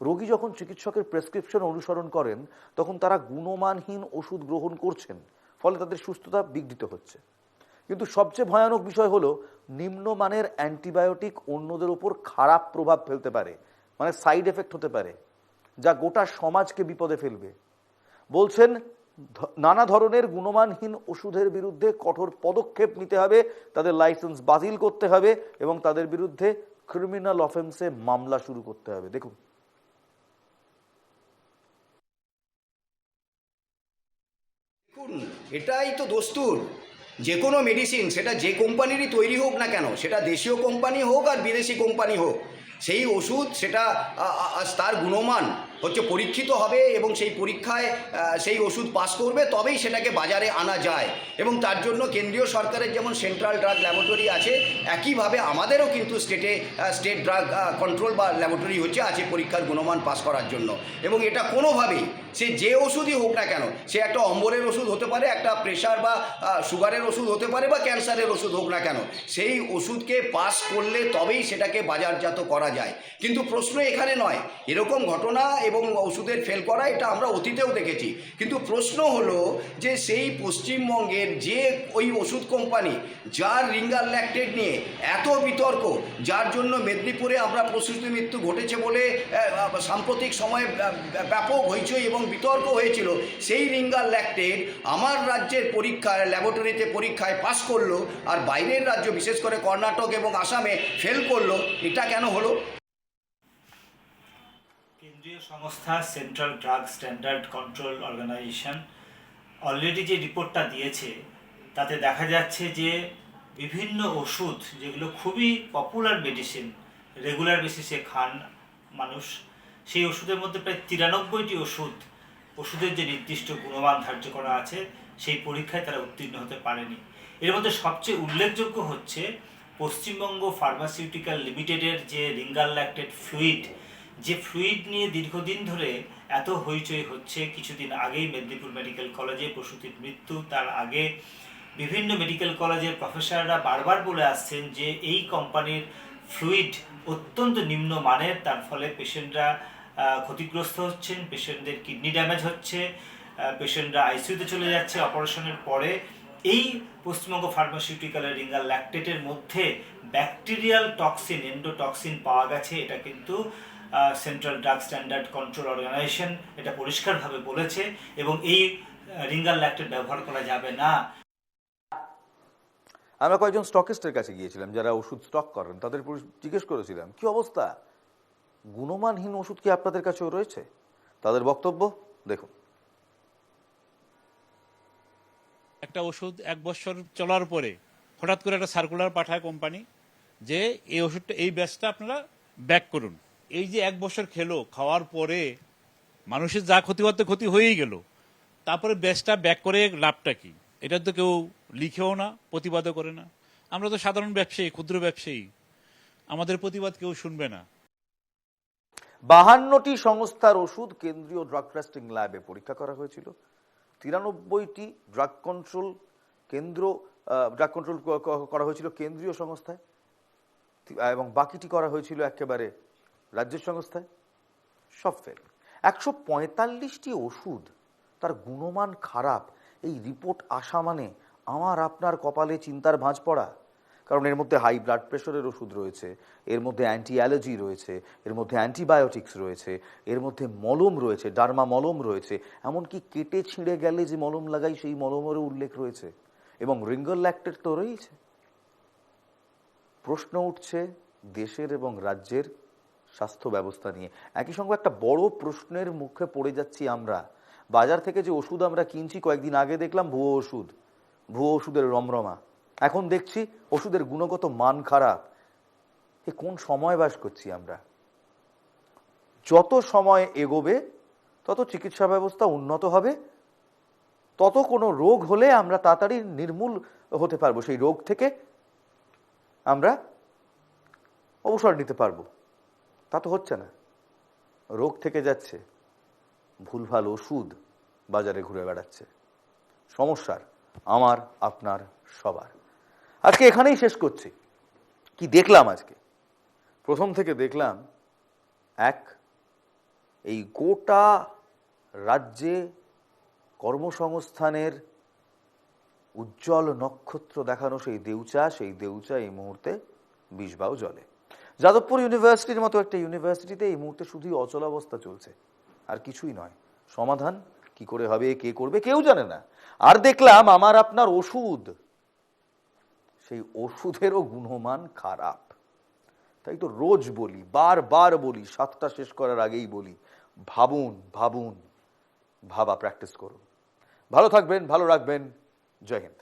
রোগী যখন চিকিৎসকের প্রেসক্রিপশন অনুসরণ করেন তখন তারা গুণমানহীন ওষুধ গ্রহণ করছেন, ফলে তাদের সুস্থতা বিঘ্নিত হচ্ছে। কিন্তু সবচেয়ে ভয়ানক বিষয় হলো নিম্নমানের অ্যান্টিবায়োটিক অন্যদের উপর খারাপ প্রভাব ফেলতে পারে, মানে সাইড এফেক্ট হতে পারে, যা গোটা সমাজকে বিপদে ফেলবে। বলছেন নানা ধরনের গুণমানহীন ওষুধের বিরুদ্ধে কঠোর পদক্ষেপ নিতে হবে, তাদের লাইসেন্স বাতিল করতে হবে এবং তাদের বিরুদ্ধে ক্রিমিনাল অফেন্সে মামলা শুরু করতে হবে। দেখুন, এটাই তো দস্তুর। যে কোনো মেডিসিন, সেটা যে কোম্পানিরই তৈরি হোক না কেন, সেটা দেশীয় কোম্পানি হোক আর বিদেশি কোম্পানি হোক, সেই ওষুধ সেটা তার গুণমান হচ্ছে পরীক্ষিত হবে এবং সেই পরীক্ষায় সেই ওষুধ পাস করবে, তবেই সেটাকে বাজারে আনা যায়। এবং তার জন্য কেন্দ্রীয় সরকারের যেমন সেন্ট্রাল ড্রাগ ল্যাবরেটরি আছে, একইভাবে আমাদেরও কিন্তু স্টেট ড্রাগ কন্ট্রোল বা ল্যাবরেটরি আছে পরীক্ষার গুণমান পাস করার জন্য। এবং এটা কোনোভাবেই সে যে ওষুধই হোক না কেন, সে একটা অম্বরের ওষুধ হতে পারে, একটা প্রেশার বা সুগারের ওষুধ হতে পারে, বা ক্যান্সারের ওষুধ হোক না কেন, সেই ওষুধকে পাস করলে তবেই সেটাকে বাজারজাত করা যায়। কিন্তু প্রশ্ন এখানে নয়, এরকম ঘটনা এবং ওষুধের ফেল করা এটা আমরা অতীতেও দেখেছি। কিন্তু প্রশ্ন হলো যে সেই পশ্চিমবঙ্গের যে ওই ওষুধ কোম্পানি যার রিঙ্গার ল্যাকটেট নিয়ে এত বিতর্ক, যার জন্য মেদিনীপুরে আমরা প্রসূতি মৃত্যু ঘটেছে বলে সাম্প্রতিক সময়ে ব্যাপক হইচই এবং বিতর্ক হয়েছিল, সেই রিঙ্গার ল্যাকটেট আমার রাজ্যের পরীক্ষায় ল্যাবরেটরিতে পরীক্ষায় পাস করলো, আর বাইরের রাজ্য বিশেষ করে কর্ণাটক এবং আসামে ফেল করলো। এটা কেন হলো? কেন্দ্রীয় সংস্থা central drug standard control organisation already যে রিপোর্টটা দিয়েছে তাতে দেখা যাচ্ছে যে বিভিন্ন ওষুধ যেগুলো খুবই পপুলার মেডিসিন, রেগুলার বেসিসে খান মানুষ, সেই ওষুধের মধ্যে প্রায় 93টি ওষুধের যে নির্দিষ্ট গুণমান ধার্য করা আছে সেই পরীক্ষায় তারা উত্তীর্ণ হতে পারেনি। এর মধ্যে সবচেয়ে উল্লেখযোগ্য হচ্ছে পশ্চিমবঙ্গ ফার্মাসিউটিক্যাল লিমিটেডের যে রিঙ্গার ল্যাকটেট ফ্লুইড, যে ফ্লুইড নিয়ে দীর্ঘদিন ধরে এত হইচই হচ্ছে। কিছুদিন আগেই মেদিনীপুর মেডিকেল কলেজে প্রসূতির মৃত্যু, তার আগে বিভিন্ন মেডিকেল কলেজের প্রফেসররা বারবার বলে আসছেন যে এই কোম্পানির ফ্লুইড অত্যন্ত নিম্নমানের, তার ফলে পেশেন্টরা ক্ষতিগ্রস্ত হচ্ছেন, পেশেন্টদের কিডনি ড্যামেজ হচ্ছে, পেশেন্টরা আইসিইউতে চলে যাচ্ছে অপারেশনের পরে। এই পশ্চিমবঙ্গ ফার্মাসিউটিক্যালের রিঙ্গার ল্যাকটেটের মধ্যে ব্যাকটেরিয়াল টক্সিন, এন্ডোটক্সিন পাওয়া গেছে। এটা কিন্তু central drug standard control organisation এটা পরিষ্কারভাবে বলেছে, এবং এই রিঙ্গার ল্যাকটেট ব্যবহার করা যাবে না। আমরা কয়েকজন স্টকিস্টের কাছে গিয়েছিলাম যারা ওষুধ স্টক করেন, তাদের জিজ্ঞেস করেছিলাম কি অবস্থা, গুণমানহীন ওষুধ কি আপনাদের কাছেও রয়েছে? তাদের বক্তব্য দেখুন। একটা ওষুধ 1 বছর চলার পরে হঠাৎ করে একটা সার্কুলার পাঠায় কোম্পানি যে এই ওষুধটা, এই ব্যাচটা আপনারা ব্যাক করুন। এই যে 1 বছর খেলো, খাওয়ার পরে মানুষের যা ক্ষতি করতে ক্ষতি হয়েই গেল, তারপরে ব্যাচটা ব্যাক করে লাভটা কি? এটা তো কেউ লিখেও না, প্রতিবাদও করে না। আমরা তো সাধারণ ব্যবসায়ী, ক্ষুদ্র ব্যবসায়ী, আমাদের প্রতিবাদ কেউ শুনবে না। 52টি সংস্থার ওষুধ কেন্দ্রীয় ড্রাগ টেস্টিং ল্যাবে পরীক্ষা করা হয়েছিল। 93টি ড্রাগ কন্ট্রোল করা হয়েছিল কেন্দ্রীয় সংস্থায়, এবং বাকিটি করা হয়েছিল একেবারে রাজ্যের সংস্থায়। সব ফেল। 145টি ওষুধ তার গুণমান খারাপ, এই রিপোর্ট আসা মানে আমার আপনার কপালে চিন্তার ভাঁজ পড়া। কারণ এর মধ্যে হাই ব্লাড প্রেশারের ওষুধ রয়েছে, এর মধ্যে অ্যান্টি অ্যালার্জি রয়েছে, এর মধ্যে অ্যান্টিবায়োটিক্স রয়েছে, এর মধ্যে মলম রয়েছে, ডার্মা মলম রয়েছে, এমনকি কেটে ছিঁড়ে গেলে যে মলম লাগাই সেই মলমেরও উল্লেখ রয়েছে। এবং রিঙ্গল ল্যাক্টেট তো রয়েছে। প্রশ্ন উঠছে দেশের এবং রাজ্যের স্বাস্থ্য ব্যবস্থা নিয়ে। একই সঙ্গে একটা বড় প্রশ্নের মুখে পড়ে যাচ্ছি আমরা। বাজার থেকে যে ওষুধ আমরা কিনছি, কয়েকদিন আগে দেখলাম ভুয়ো ওষুধের রমরমা, এখন দেখছি ওষুধের গুণগত মান খারাপ। এ কোন সময় বাস করছি আমরা? যত সময় এগোবে তত চিকিৎসা ব্যবস্থা উন্নত হবে, তত কোনো রোগ হলে আমরা তাড়াতাড়ি নির্মূল হতে পারবো, সেই রোগ থেকে আমরা অবসর নিতে পারবো। তা তো হচ্ছে না, রোগ থেকে যাচ্ছে, ভুলভাল ওষুধ বাজারে ঘুরে বেড়াচ্ছে। সমস্যার আমার, আপনার, সবার। আজকে এখানেই শেষ করছি। কি দেখলাম আজকে? প্রথম থেকে দেখলাম এই গোটা রাজ্যে কর্মসংস্থানের উজ্জ্বল নক্ষত্র দেখানো সেই দেউচা এই মুহূর্তে বিষবাও জলে। যাদবপুর ইউনিভার্সিটির মতো একটা ইউনিভার্সিটিতে এই মুহূর্তে শুধুই অচলাবস্থা চলছে, আর কিছুই নয়। সমাধান কি করে হবে, কে করবে, কেউ জানে না। আর দেখলাম আমার আপনার ওষুধ, সেই ওষুধেরও গুণমান খারাপ। তাই তো রোজ বলি, বারবার বলি, 7টা শেষ করার আগেই বলি, ভাবা প্র্যাকটিস করুন। ভালো থাকবেন, ভালো রাখবেন। জয় হিন্দ।